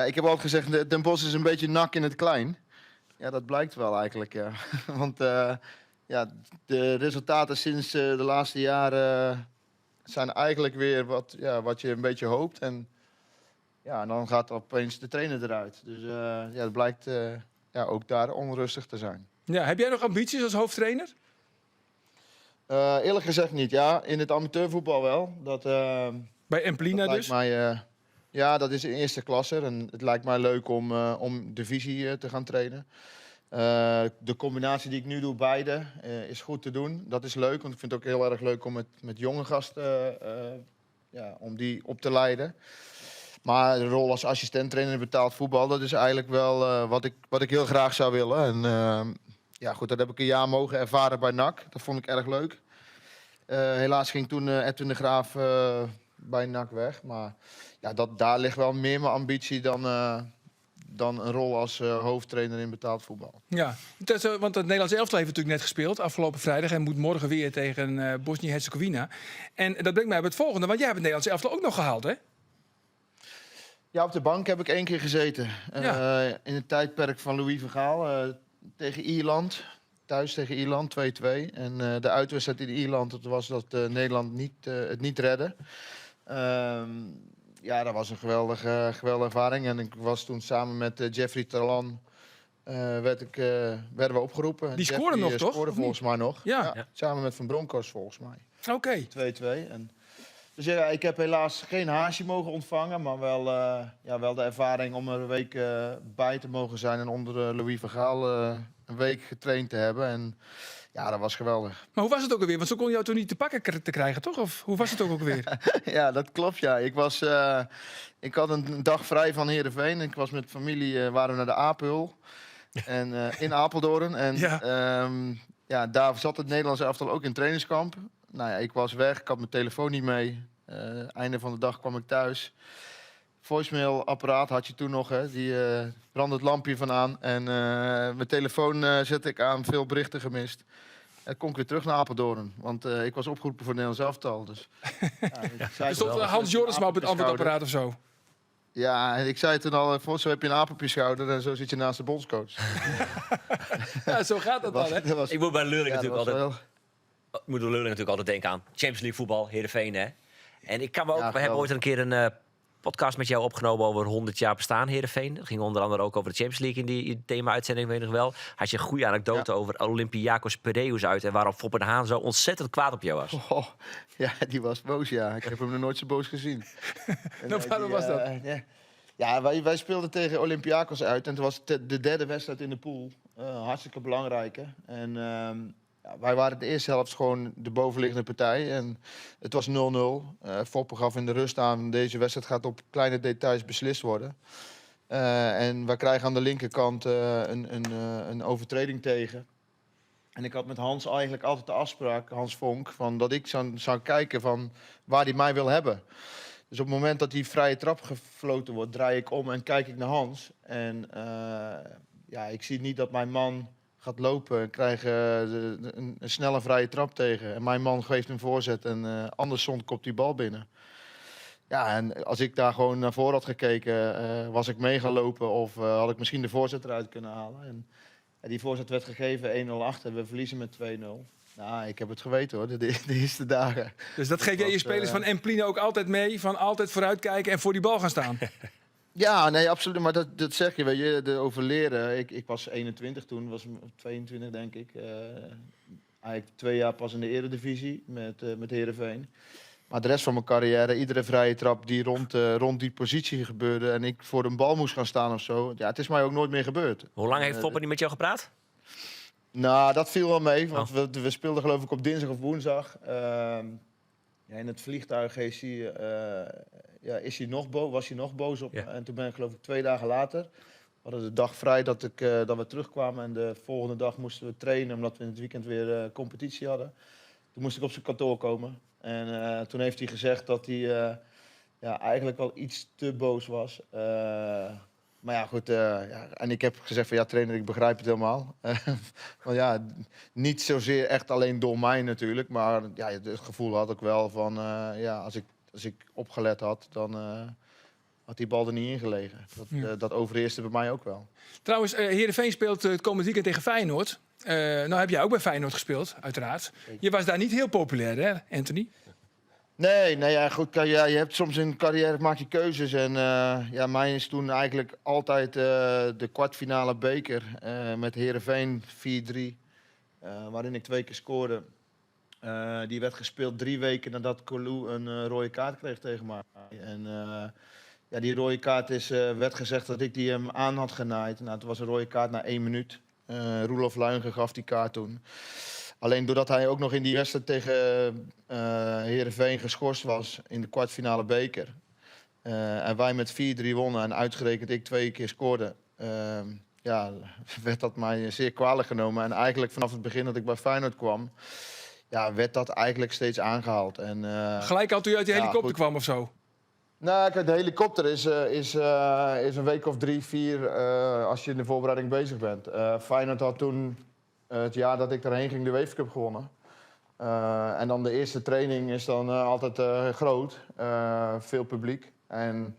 ik heb altijd gezegd, Den Bosch is een beetje NAC in het klein. Ja, dat blijkt wel eigenlijk, ja. Want de resultaten sinds de laatste jaren zijn eigenlijk weer wat je een beetje hoopt. En dan gaat opeens de trainer eruit. Dus het blijkt ook daar onrustig te zijn. Ja, heb jij nog ambities als hoofdtrainer? Eerlijk gezegd niet, ja. In het amateurvoetbal wel. Bij Empelina dat dus? lijkt mij, dat is een eerste klasse. En het lijkt mij leuk om divisie te gaan trainen. De combinatie die ik nu doe, beide, is goed te doen. Dat is leuk, want ik vind het ook heel erg leuk om met jonge gasten om die op te leiden. Maar de rol als assistent-trainer in betaald voetbal, dat is eigenlijk wel wat ik heel graag zou willen. En dat heb ik een jaar mogen ervaren bij NAC. Dat vond ik erg leuk. Helaas ging toen Edwin de Graaf bij NAC weg. Maar daar ligt wel meer mijn ambitie dan een rol als hoofdtrainer in betaald voetbal. Ja, want het Nederlands elftal heeft natuurlijk net gespeeld afgelopen vrijdag en moet morgen weer tegen Bosnië-Herzegovina. En dat brengt mij op het volgende, want jij hebt het Nederlands elftal ook nog gehaald, hè? Ja, op de bank heb ik 1 keer gezeten. In het tijdperk van Louis van Gaal tegen Ierland. Thuis tegen Ierland, 2-2. En de uitwedstrijd in Ierland, dat was dat Nederland het niet redde. Dat was een geweldige ervaring. En ik was toen samen met Jeffrey Talan werden we opgeroepen. Die scoorde nog, toch? Scoorde volgens mij nog. Ja. Samen met Van Bronckhorst volgens mij. Oké. 2-2. Dus ik heb helaas geen haasje mogen ontvangen, maar wel de ervaring om er een week bij te mogen zijn en onder Louis van Gaal een week getraind te hebben. En dat was geweldig. Maar hoe was het ook alweer? Want zo kon je jou toen niet te pakken te krijgen, toch? Of hoe was het ook alweer? Ja, dat klopt, ja. Ik had een dag vrij van Heerenveen. Ik was met familie, waren we naar de Apel en in Apeldoorn. En daar zat het Nederlandse elftal ook in trainingskamp. Ik was weg, ik had mijn telefoon niet mee. Einde van de dag kwam ik thuis. Voicemail-apparaat had je toen nog, hè. Die brandde het lampje van aan. En mijn telefoon zette ik aan, veel berichten gemist. En kon ik weer terug naar Apeldoorn. Want ik was opgeroepen voor het Nederlands elftal. Dus, Er stond Hans Jorisma op het antwoordapparaat of zo. Ja, en ik zei toen al, zo heb je een aap op je schouder en zo zit je naast de bondscoach. Ja, zo gaat dat dan, hè? Ik moet bij Lulling natuurlijk altijd... Wel... Ik moet bij Lulling natuurlijk altijd denken aan Champions League voetbal, Heerenveen, hè? En ik kan me ook... Ja, we hebben ooit een keer een podcast met jou opgenomen over 100 jaar bestaan Heerenveen. Dat ging onder andere ook over de Champions League in die thema-uitzending, weet ik nog wel. Had je een goede anekdote over Olympiakos Piraeus uit en waarom Foppe de Haan zo ontzettend kwaad op jou was. Oh, ja, die was boos, ja. Ik heb hem nog nooit zo boos gezien. Waarom was dat? Ja, wij speelden tegen Olympiakos uit en het was de derde wedstrijd in de pool. Hartstikke belangrijke. En wij waren de eerste helft gewoon de bovenliggende partij. En het was 0-0. Foppe gaf in de rust aan, deze wedstrijd gaat op kleine details beslist worden. En wij krijgen aan de linkerkant een overtreding tegen. En ik had met Hans eigenlijk altijd de afspraak, Hans Vonk, van dat ik zou kijken van waar hij mij wil hebben. Dus op het moment dat die vrije trap gefloten wordt, draai ik om en kijk ik naar Hans. En ja, ik zie niet dat mijn man gaat lopen en krijgt een snelle vrije trap tegen. En mijn man geeft een voorzet en Andersson kopt die bal binnen. Ja, en als ik daar gewoon naar voren had gekeken, was ik mee gaan lopen of had ik misschien de voorzet eruit kunnen halen. En die voorzet werd gegeven 1-0 achter. We verliezen met 2-0. Nou, ik heb het geweten hoor, de eerste dagen. Dus dat geef jij je spelers van Emplina ook altijd mee? Van altijd vooruitkijken en voor die bal gaan staan? Ja, nee, absoluut. Maar dat zeg je, weet je, over leren. Ik was 21 toen, was 22 denk ik. Eigenlijk 2 jaar pas in de eredivisie met Heerenveen. Maar de rest van mijn carrière, iedere vrije trap die rond die positie gebeurde en ik voor een bal moest gaan staan of zo. Ja, het is mij ook nooit meer gebeurd. Hoe lang heeft Foppe niet met jou gepraat? Nou, dat viel wel mee, want we speelden geloof ik op dinsdag of woensdag. In het vliegtuig is hij nog boos op me. En toen ben ik geloof ik 2 dagen later. We hadden de dag vrij dat we terugkwamen. En de volgende dag moesten we trainen omdat we in het weekend weer competitie hadden. Toen moest ik op zijn kantoor komen. En toen heeft hij gezegd dat hij eigenlijk wel iets te boos was. Maar ja, goed. En ik heb gezegd van ja, trainer, ik begrijp het helemaal. Want ja, niet zozeer echt alleen door mij natuurlijk. Maar ja, het gevoel had ik wel van als ik opgelet had, dan had die bal er niet in gelegen. Dat overheerste bij mij ook wel. Trouwens, Heerenveen speelt het komend weekend tegen Feyenoord. Nou heb jij ook bij Feyenoord gespeeld, uiteraard. Je was daar niet heel populair, hè, Anthony? Nee, ja, goed. Je hebt soms in een carrière maak je keuzes. En mijn is toen eigenlijk altijd de kwartfinale beker met Heerenveen 4-3. Waarin ik 2 keer scoorde. Die werd gespeeld 3 weken nadat Colou een rode kaart kreeg tegen mij. En die rode kaart werd gezegd dat ik die hem aan had genaaid. Nou, het was een rode kaart na 1 minuut. Roelof Luijgen gaf die kaart toen. Alleen doordat hij ook nog in die wedstrijd tegen Heerenveen geschorst was in de kwartfinale beker. En wij met 4-3 wonnen en uitgerekend ik 2 keer scoorde. Werd dat mij zeer kwalijk genomen. En eigenlijk vanaf het begin dat ik bij Feyenoord kwam, werd dat eigenlijk steeds aangehaald. En, gelijk al toen je uit die helikopter kwam of zo? Nou, kijk, de helikopter is een week of 3, 4 als je in de voorbereiding bezig bent. Feyenoord had toen het jaar dat ik erheen ging de UEFA Cup gewonnen. En dan de eerste training is dan altijd groot, veel publiek. En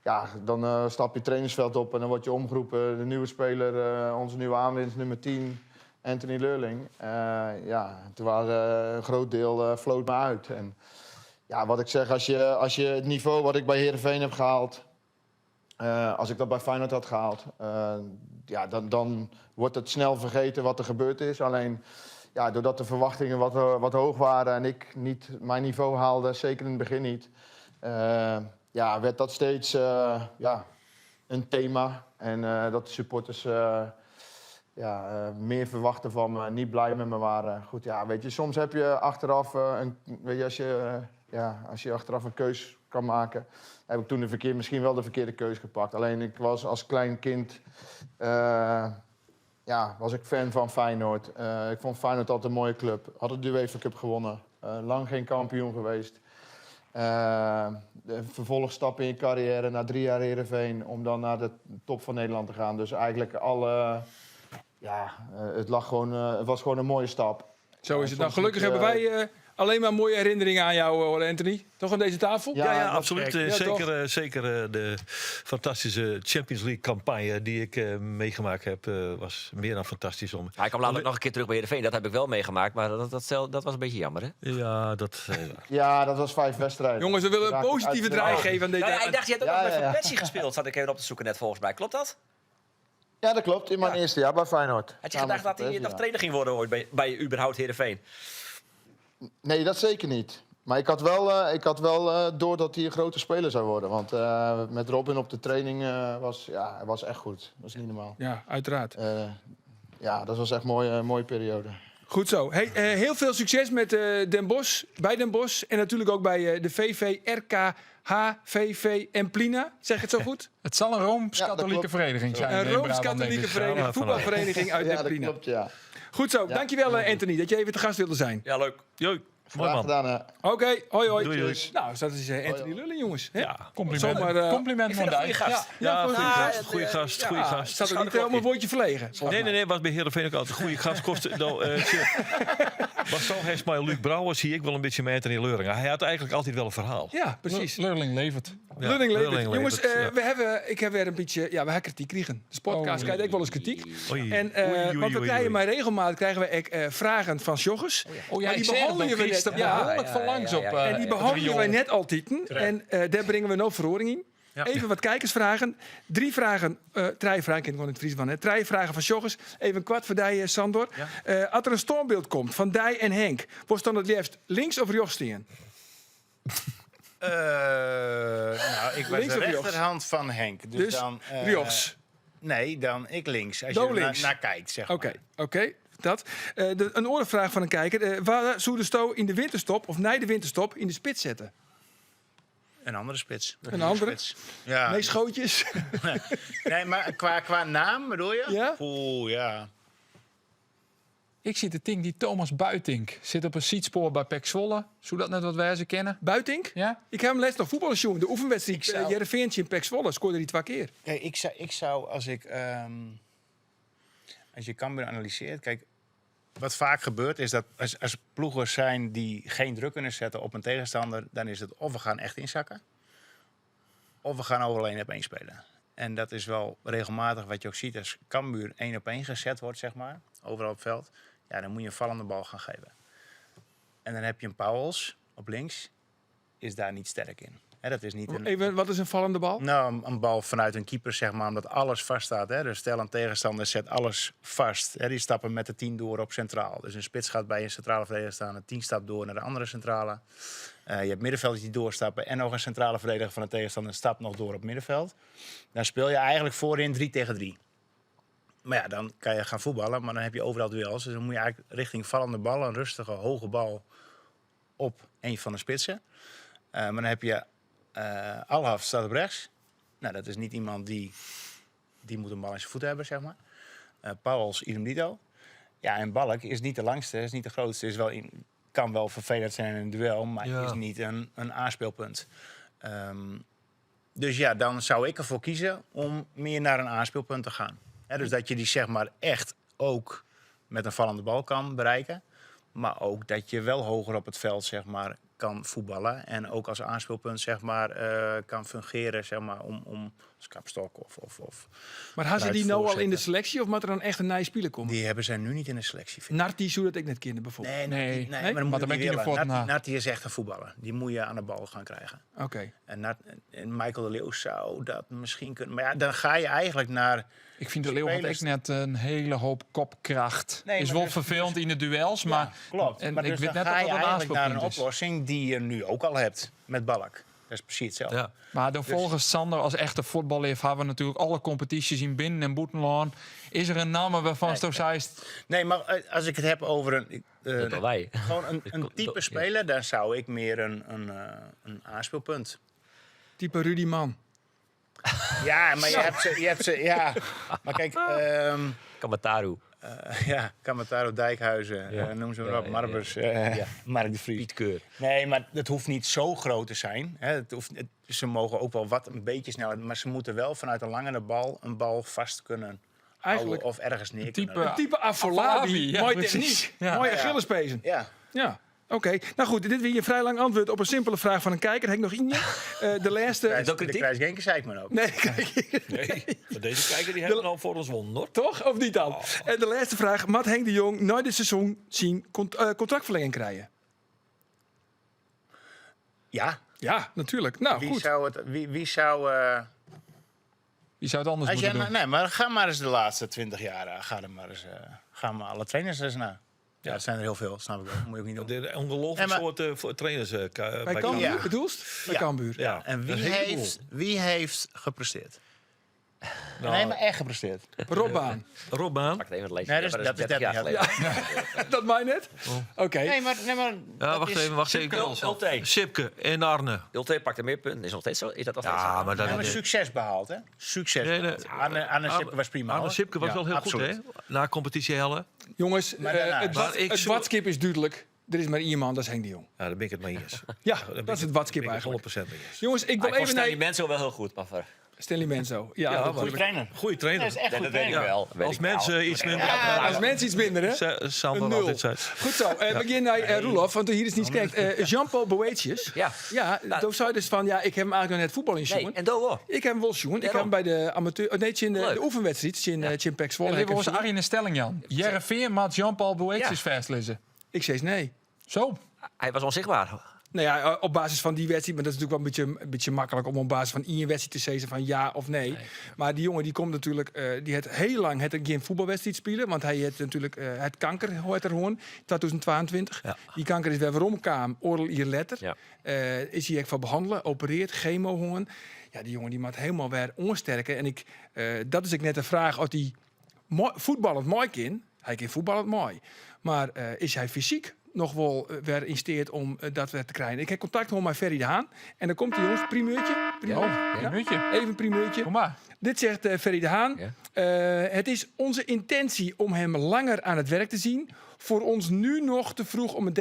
ja, dan stap je het trainingsveld op en dan word je omgeroepen. De nieuwe speler, onze nieuwe aanwinst, nummer 10, Anthony Leurling. Toen was een groot deel floot me uit. En ja, wat ik zeg, als je het niveau wat ik bij Heerenveen heb gehaald, als ik dat bij Feyenoord had gehaald, dan wordt het snel vergeten wat er gebeurd is. Alleen, doordat de verwachtingen wat hoog waren en ik niet mijn niveau haalde, zeker in het begin niet, werd dat steeds een thema. En dat de supporters meer verwachten van me, niet blij met me waren. Goed, weet je, soms heb je achteraf, als je achteraf een keus kan maken, heb ik toen misschien wel de verkeerde keus gepakt. Alleen ik was als klein kind was ik fan van Feyenoord. Ik vond Feyenoord altijd een mooie club. Hadden de UEFA Cup gewonnen. Lang geen kampioen geweest. De vervolgstap in je carrière na 3 jaar Heerenveen om dan naar de top van Nederland te gaan. Dus eigenlijk het was gewoon een mooie stap. Zo is het. Nou, gelukkig hebben wij alleen maar mooie herinneringen aan jou, Anthony. Toch aan deze tafel? Ja, absoluut. Zeker de fantastische Champions League campagne die ik meegemaakt heb, was meer dan fantastisch om. Hij kwam later nog een keer terug bij Heerenveen. Dat heb ik wel meegemaakt, maar dat was een beetje jammer, hè? Ja, dat... dat was 5 wedstrijden. Jongens, we willen een positieve draai geven aan deze... Ik dacht, je hebt ook nog met Van Persie gespeeld. Zat ik even op te zoeken net volgens mij. Klopt dat? Ja, dat klopt. In mijn eerste jaar bij Feyenoord. Had je gedacht dat hij nog trainer ging worden ooit bij überhaupt Heerenveen? Nee, dat zeker niet. Maar ik had wel door dat hij een grote speler zou worden. Want met Robin op de training was echt goed. Dat was niet normaal. Ja, uiteraard. Dat was echt een mooie periode. Goed zo. Hey, heel veel succes met Den Bosch, bij Den Bosch. En natuurlijk ook bij de VV RKHVV Emplina. Zeg het zo goed? Het zal een Rooms-Katholieke vereniging zijn. Een Rooms-Katholieke vereniging, voetbalvereniging uit Emplina. Dat klopt, ja. Goed zo. Dankjewel Anthony dat je even te gast wilde zijn. Ja, leuk. Joi. Mooi man. gedaan. Oké, hoi hoi. Doei, doei. Nou, dat is Anthony Lulling, jongens. Hè? Ja, Compliment. Zomaar, Compliment van Dijk. ja, goede ja, gast. Goede gast. Goede gast. Staat er niet helemaal een woordje verlegen? Nee, was bij Heerenveen ook altijd een goede gast. Maar zo heeft mij Luc Brouwer, zie ik wel een beetje met in die Leuringen. Hij had eigenlijk altijd wel een verhaal. Ja, precies. Leurling levert. Ja, Lulling levert. Lulling Jongens, levert, ja. ik heb weer een beetje... Ja, we hebben kritiek kregen. De podcast krijgt ook wel eens kritiek. Oei. En, Oei, want we oei, krijgen oei. maar regelmatig krijgen we vragen van joggers. Oh ja, Maar die ik zei het behandelen nog we net. gisteren. Ja, Behoorlijk van langs op. En die behandelen wij net altijd. En daar brengen we nog verhoring in. Ja. Even wat kijkersvragen. 3 vragen, 3 vragen, ik kon het Fries van, hè. 3 vragen van joggers. Even een kwart voor die, Sandor. Als er een stormbeeld komt van Dij en Henk, wordt dan het liefst links of rechts staan? Nou, ik was Links de of rechts? rechterhand van Henk. Dus dan, rechts. Nee, dan ik links. Als Dan je links. naar kijkt, zeg maar. Oké. Dat. Een oorvraag van een kijker. Waar zou de Sto in de winterstop of na de winterstop in de spits zetten? Een andere spits. Een andere? Spits. Ja. Nee, schootjes. Nee, maar qua naam bedoel je? Ja? Oeh, ja. Ik zie de ting die Thomas Buitink zit op een seatspoor bij PEC Zwolle. Zou dat net wat wij ze kennen? Buitink? Ja? Ik heb hem les nog voetballers jongen. De oefenwedstrijd Ik zou- Jereveense in PEC Zwolle scoorde hij 2 keer. Kijk, ik zou als ik... als je Cambuur analyseert... Kijk, wat vaak gebeurt is dat als ploegers zijn die geen druk kunnen zetten op een tegenstander... dan is het of we gaan echt inzakken... of we gaan over 1-op-1 spelen. En dat is wel regelmatig wat je ook ziet. Als Cambuur 1-op-1 gezet wordt, zeg maar, overal op het veld... ja, dan moet je een vallende bal gaan geven. En dan heb je een Pauwels op links, is daar niet sterk in. Hè, dat is niet een... Even, wat is een vallende bal? Nou, een bal vanuit een keeper, zeg maar, omdat alles vast staat. Hè. Dus stel een tegenstander zet alles vast. Hè. Die stappen met de 10 door op centraal. Dus een spits gaat bij een centrale verdediger staan. Een 10 stapt door naar de andere centrale. Je hebt middenvelders die doorstappen. En nog een centrale verdediger van de tegenstander stapt nog door op middenveld. Dan speel je eigenlijk voorin 3 tegen 3. Maar ja, dan kan je gaan voetballen. Maar dan heb je overal duels. Dus dan moet je eigenlijk richting vallende bal, een rustige, hoge bal op een van de spitsen. Maar dan heb je Alhaf staat op rechts. Nou, dat is niet iemand die moet een bal in zijn voeten hebben, zeg maar. Pauwels, idem dito. Ja, en Balk is niet de langste, is niet de grootste. Kan wel vervelend zijn in een duel, maar is niet een aanspeelpunt. Dus ja, dan zou ik ervoor kiezen om meer naar een aanspeelpunt te gaan. Dus dat je die zeg maar echt ook met een vallende bal kan bereiken. Maar ook dat je wel hoger op het veld zeg maar kan voetballen. En ook als aanspeelpunt zeg maar kan fungeren zeg maar om als kapstok of Maar hadden ze die nou al in de voorzetten. selectie of moet er dan echt een nieuwe speler komen? Die hebben ze nu niet in de selectie. Vind ik. Narti zou dat ik net kende bijvoorbeeld. Nee. maar Maar dan dan moet ben je ik in de willen. voort na. Narti is echt een voetballer. Die moet je aan de bal gaan krijgen. Oké. En Michael de Leeuw zou dat misschien kunnen. Maar ja, dan ga je eigenlijk naar... Ik vind de Leeuw had Spelers- echt net een hele hoop kopkracht. Nee, is maar wel dus- vervelend in de duels, maar... Ja, klopt. En Maar ik dus weet dan net ga dat je dat een eigenlijk naar een aanspeelpunt is. oplossing die je nu ook al hebt met Balk. Dat is precies hetzelfde. Ja. Maar dan volgens Sander als echte voetballeef hebben we natuurlijk alle competities in binnen- en buitenland. Is er een naam waarvan Sto Zeist... Nee, maar als ik het heb over Dat wel wij. gewoon een type speler, dan zou ik meer een aanspeelpunt. Type Rudy Man. Ja, maar je hebt ze, ja. Maar kijk, Kamataru. ja, Kamataro, Dijkhuizen, noem ze maar op, ja, Marbers, Ja. Mark de Vries. Piet Keur. Nee, maar het hoeft niet zo groot te zijn. Hè. Ze mogen ook wel een beetje sneller, maar ze moeten wel vanuit een langere bal een bal vast kunnen Eigenlijk houden of ergens neer type- kunnen. een type Afolabi. Afolabi, ja, Mooi precies. techniek. Ja. Mooie Ja. Achillespezen. Ja. Ja. Oké, nou goed, dit weer een vrij lang antwoord op een simpele vraag van een kijker. Heb ik nog in je? De laatste... ook De kritiek? krijg geen gezeik maar ook. Nee, kijk. Nee, maar deze kijker die hebben al voor ons wonnen, hoor. Toch? Of niet dan? En de laatste vraag. Mat Henk de Jong nooit dit seizoen zien contractverlenging krijgen? Ja, Ja, natuurlijk. Nou, wie goed. zou het... Wie zou... Wie zou het anders als jij, moeten doen? nee, maar ga maar eens de laatste 20 jaar... gaan maar alle trainers eens naar. Ja, dat zijn er heel veel, snap ik wel. Moet je ook niet doen. De ongelooflijk Nee, maar- soort voor trainers Bij bij Cambuur, Ja. bedoelst? Bij Ja. Cambuur. Ja. En een heleboel. wie heeft gepresteerd? Nou, Nee, maar echt gepresteerd. Robbaan. Rob Baan. Pak even het leesje. Nee, dat is 30 jaar 30 jaar geleden. Dat mij net? Oké. Nee, maar Ja, wacht even. Ulte. Sipke en Arne. Ulte pakt er meer punten. Is nog steeds zo? Is dat nog steeds Ja, zo? maar dat we hebben succes behaald, hè? Succes. Nee, behaald. nee. Arne Sipke was prima. Arne hoor. Sipke was Ja, wel heel absoluut. goed, hè? Na competitie hellen. Jongens, Maar daarna- het Maar ik watskip is duidelijk. Er is maar één man, dat is Henk de Jong. Ja, daar ben ik het mee eens. Ja, dat is het watskip eigenlijk. 100% mee eens. Jongens, ik wil Ik vond even naar die mensen wel heel goed, maar voor... Stanley Menzo. Ja, Ja, dat maar- goede Trainer. Goeie trainer. Dat is echt goed dat weet ik trainer. wel. weet Als ik wel. mensen iets minder... als mensen iets minder, hè? Sander Een nul. altijd zei. Goed zo, we beginnen naar Roelof, want hier is niet gekend. Jean-Paul Boetius. Ja. Ja, toen zei dus van, ja, ik heb hem eigenlijk nog net voetbal in Nee, jongen. en door. Ik heb hem wel jongen. Ik heb hem bij de amateur... Nee, in de Leuk. oefenwedstrijd. In Pek Zwolle. En heb dit ik was hem Arjen een stelling, Jan. Jereveen maakt Jean-Paul Boetius Ja. vastlezen. Ik zei nee. Zo. Hij was onzichtbaar. Nou ja, op basis van die wedstrijd, maar dat is natuurlijk wel een beetje makkelijk om op basis van één wedstrijd te zeggen van ja of nee. Maar die jongen die komt natuurlijk, die heeft heel lang geen voetbalwedstrijd spelen, want hij heeft natuurlijk het kanker, hoort er gewoon, 2022. Ja. Die kanker is weer waarom kwam, oral hier letter. Ja. Is hij echt van behandelen, opereert, chemo gewoon. Ja, die jongen die moet helemaal weer onsterken. En dat is ik net de vraag of hij voetballend mooi kan. Hij kan voetballend mooi. Maar is hij fysiek nog wel weer in staat om dat weer te krijgen? Ik heb contact met Ferry de Haan. En dan komt hij jongens, primeurtje. Een minuutje. Even een primeurtje. Kom maar. Dit zegt Ferry de Haan. Ja. Het is onze intentie om hem langer aan het werk te zien. Voor ons nu nog te vroeg om een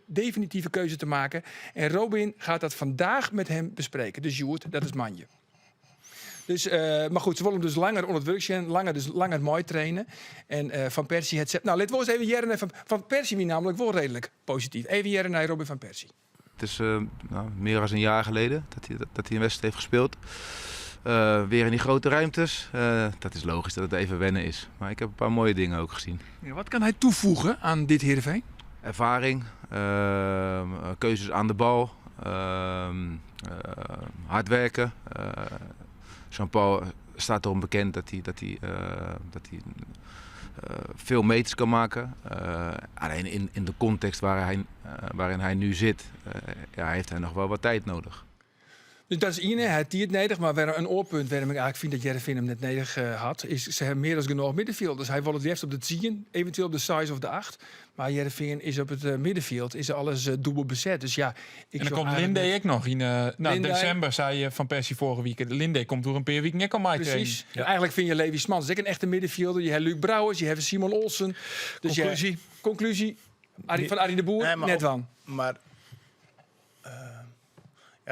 definitieve keuze te maken. En Robin gaat dat vandaag met hem bespreken. Dus Sjoerd, dat is manje. Dus, maar goed, ze willen hem dus langer onder het werk zijn, langer mooi trainen. En Van Persie het... Nou, let wel eens even jaren van Persie, wie namelijk wel redelijk positief. Even jaren naar Robin van Persie. Het is meer dan een jaar geleden dat hij een wedstrijd heeft gespeeld. Weer in die grote ruimtes. Dat is logisch dat het even wennen is. Maar ik heb een paar mooie dingen ook gezien. Ja, wat kan hij toevoegen aan dit Heerenveen? Ervaring, keuzes aan de bal, hard werken. Jean-Paul staat erom bekend dat hij veel meters kan maken. Alleen in de context waarin hij nu zit, heeft hij nog wel wat tijd nodig. Dus dat is één, hij heeft het nodig, maar een oorpunt waarom ik eigenlijk vind dat Jereveen hem net nodig had, is ze hebben meer dan genoeg middenveld. Dus hij wil het liefst op de 10, eventueel op de size of de 8. Maar Jereveen is op het middenveld, is alles dubbel bezet. Dus ja, En dan komt Linde ook nog. In Linde. december zei je Van Persie vorige week. Linde komt door een paar weken niet al mij Precies. Ja. Eigenlijk vind je Levi Smans is ook een echte middenvelder. Je hebt Luc Brouwers, je hebt Simon Olsen. Dus conclusie van Arie de Boer, maar net van. Maar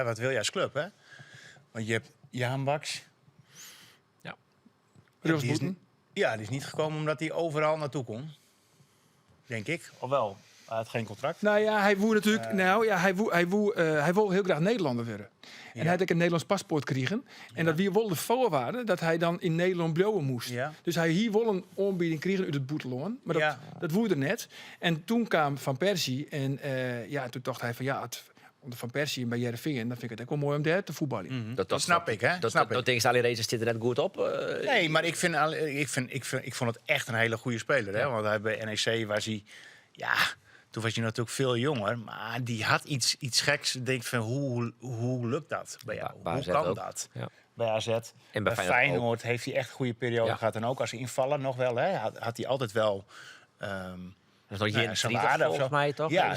wat wil jij als club, hè? Want je hebt Jaan Baks. Ja. Die is niet gekomen omdat hij overal naartoe kon. Denk ik. Of wel? Hij had geen contract. Nou ja, hij woe natuurlijk. Hij wil heel graag Nederlander worden. En hij had ook een Nederlands paspoort kregen. En dat wie wel de voorwaarde dat hij dan in Nederland blijven moest. Ja. Dus hij hier wel een aanbieding kregen uit het boeteloon. Maar dat woe er net. En toen kwam Van Persie. En toen dacht hij van onder Van Persie en bij Jereveen, dan vind ik het ook wel mooi om daar te voetballen. Dat snap ik, hè? Dat denk ik, alle races zitten er net goed op. Nee, maar ik vond het echt een hele goede speler. Hè? Want hij bij NEC was hij... Ja, toen was hij natuurlijk veel jonger. Maar die had iets geks. Ik denk van, hoe lukt dat bij jou? Bij hoe AZ kan ook. dat? Ja. Bij AZ. En bij Feyenoord Feyenoord heeft hij echt een goede periode gehad. En ook als invaller nog wel. Hè? Had hij altijd wel... Dat is nog Jens zijn Friedrich, waarde of volgens zo. mij toch? Ja,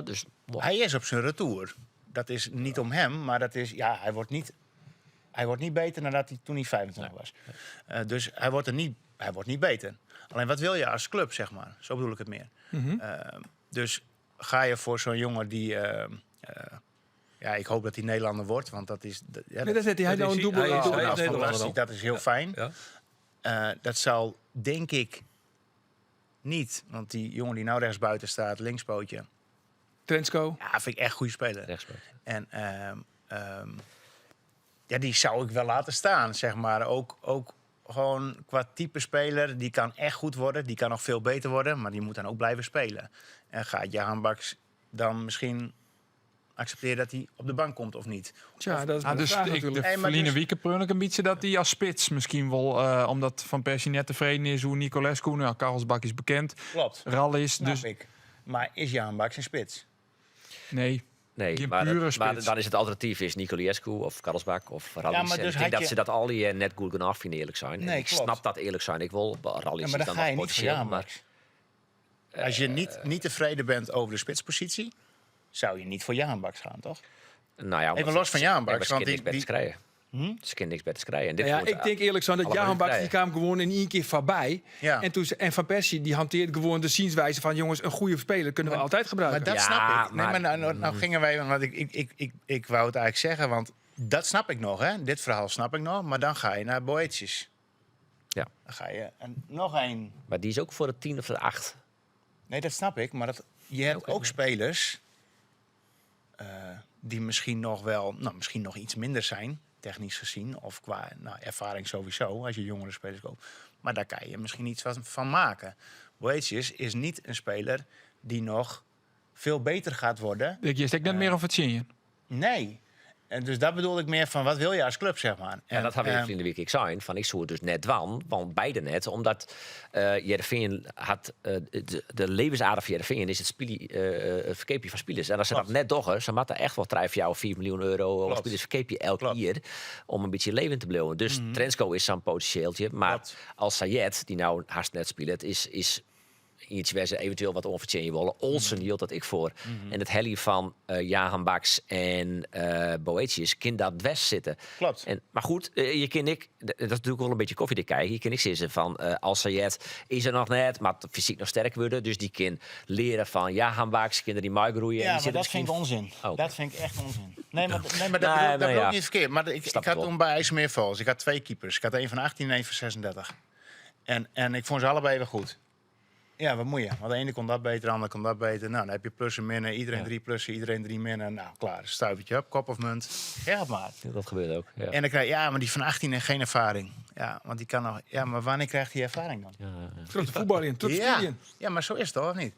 Dus hij is op zijn retour. Dat is niet om hem, maar dat is... Ja, hij wordt niet beter nadat hij toen hij 25 was. Dus hij wordt niet beter. Alleen wat wil je als club, zeg maar? Zo bedoel ik het meer. Dus ga je voor zo'n jongen die... ik hoop dat hij Nederlander wordt, want dat is... Dat is heel fijn. Ja. Dat zal, denk ik, niet... Want die jongen die nou rechtsbuiten staat, linkspootje... Trensko. Ja, vind ik echt een goede speler. Rechtsbuiten. En die zou ik wel laten staan, zeg maar. Ook gewoon qua type speler, die kan echt goed worden. Die kan nog veel beter worden, maar die moet dan ook blijven spelen. En gaat Jaan Baks dan misschien accepteren dat hij op de bank komt of niet? Ja, dat is Dus de Verline Wieke preun ik een beetje dat hij als spits misschien wel... omdat Van Persie net tevreden is hoe Nicolescu... Nou, Karelsbak is bekend. Klopt. Ral is, Snap dus... ik. Maar is Jaan Baks een spits? Nee. Nee, maar dan is het alternatief is Nicolescu of Karlsbak of Rallis. Ja, maar dus ik denk dat ze dat al die net goed genoeg vinden, eerlijk zijn. Nee, en ik klopt. snap dat eerlijk zijn. Ik wil Rallis Ja, maar dan dan ga je nog niet voor potentieel. Jaan Maar Baks. Als je niet tevreden bent over de spitspositie... zou je niet voor Jaan Baks gaan, toch? nou ja, Even los van Jaan Baks, want want die krijgen. Ze kunnen niks beter krijgen. En dit Ja, wordt, ik denk eerlijk zo dat allemaal Jahan Baks die krijgen. kwam gewoon in één keer voorbij. Ja. En Van Persie die hanteert gewoon de zienswijze van jongens, een goede speler kunnen we altijd gebruiken. Maar dat Ja, snap ik. Nee, maar- maar nou gingen wij... Want ik wou het eigenlijk zeggen, want dat snap ik nog. Hè? Dit verhaal snap ik nog. Maar dan ga je naar Boetjes. Ja. Dan ga je nog één... Maar die is ook voor de 10 of de 8. Nee, dat snap ik. Maar je hebt ook spelers die misschien nog wel... Nou, misschien nog iets minder zijn, technisch gezien. Of qua ervaring sowieso, als je jongere spelers koopt. Maar daar kan je misschien iets van maken. Boetjes is niet een speler die nog veel beter gaat worden. Je steekt net meer of het zien. Nee. En dus dat bedoel ik meer van, wat wil je als club, zeg maar. En dat hebben we in de week ik zijn. Van ik zou het dus net want beide net. Omdat Heerenveen had de levensader van Heerenveen is het verkeepje van spelers. En als ze dat net doggen, ze moeten echt wel 3 voor jou of 4 miljoen euro of spelers verkeepje elk jaar om een beetje leven te blijven. Dus Trensko is zo'n potentieeltje. Maar als Sayed, die nou haast net speelt, is iets waar ze eventueel wat onvertjenen willen. Olsen hield dat ik voor. En het helly van Jahan Baks en Boetjes kan dat west zitten. Klopt. Maar goed, je kan ik, dat is natuurlijk wel een beetje koffiedik kijken. Je kan ik zeggen van Al Sayed is er nog net, maar fysiek nog sterk worden. Dus die kan leren van Jahan Baks, kinderen die mooi groeien. Ja, en die maar dat zitten vind ik onzin. Oh. Dat vind ik echt onzin. Nee, maar dat Nee, bedoel ja. ik niet verkeerd. Maar ik Snap had ik wel. toen bij IJsselmeer Vals. Ik had 2 keepers. Ik had één van 18 en één van 36. En ik vond ze allebei wel goed. Ja, wat moet je? Want de ene kon dat beter, de andere kon dat beter. Nou, dan heb je plussen, minnen. Iedereen 3 plussen, iedereen 3 minnen. Nou, klaar. Stuivertje op, kop of munt. Zeg maar. Dat gebeurt ook. Ja. En dan krijg je, maar die van 18 heeft geen ervaring. Ja, want die kan nog... Ja, maar wanneer krijgt hij ervaring dan? Terug de voetbal in, terug de studie in. Ja, maar zo is het toch, of niet?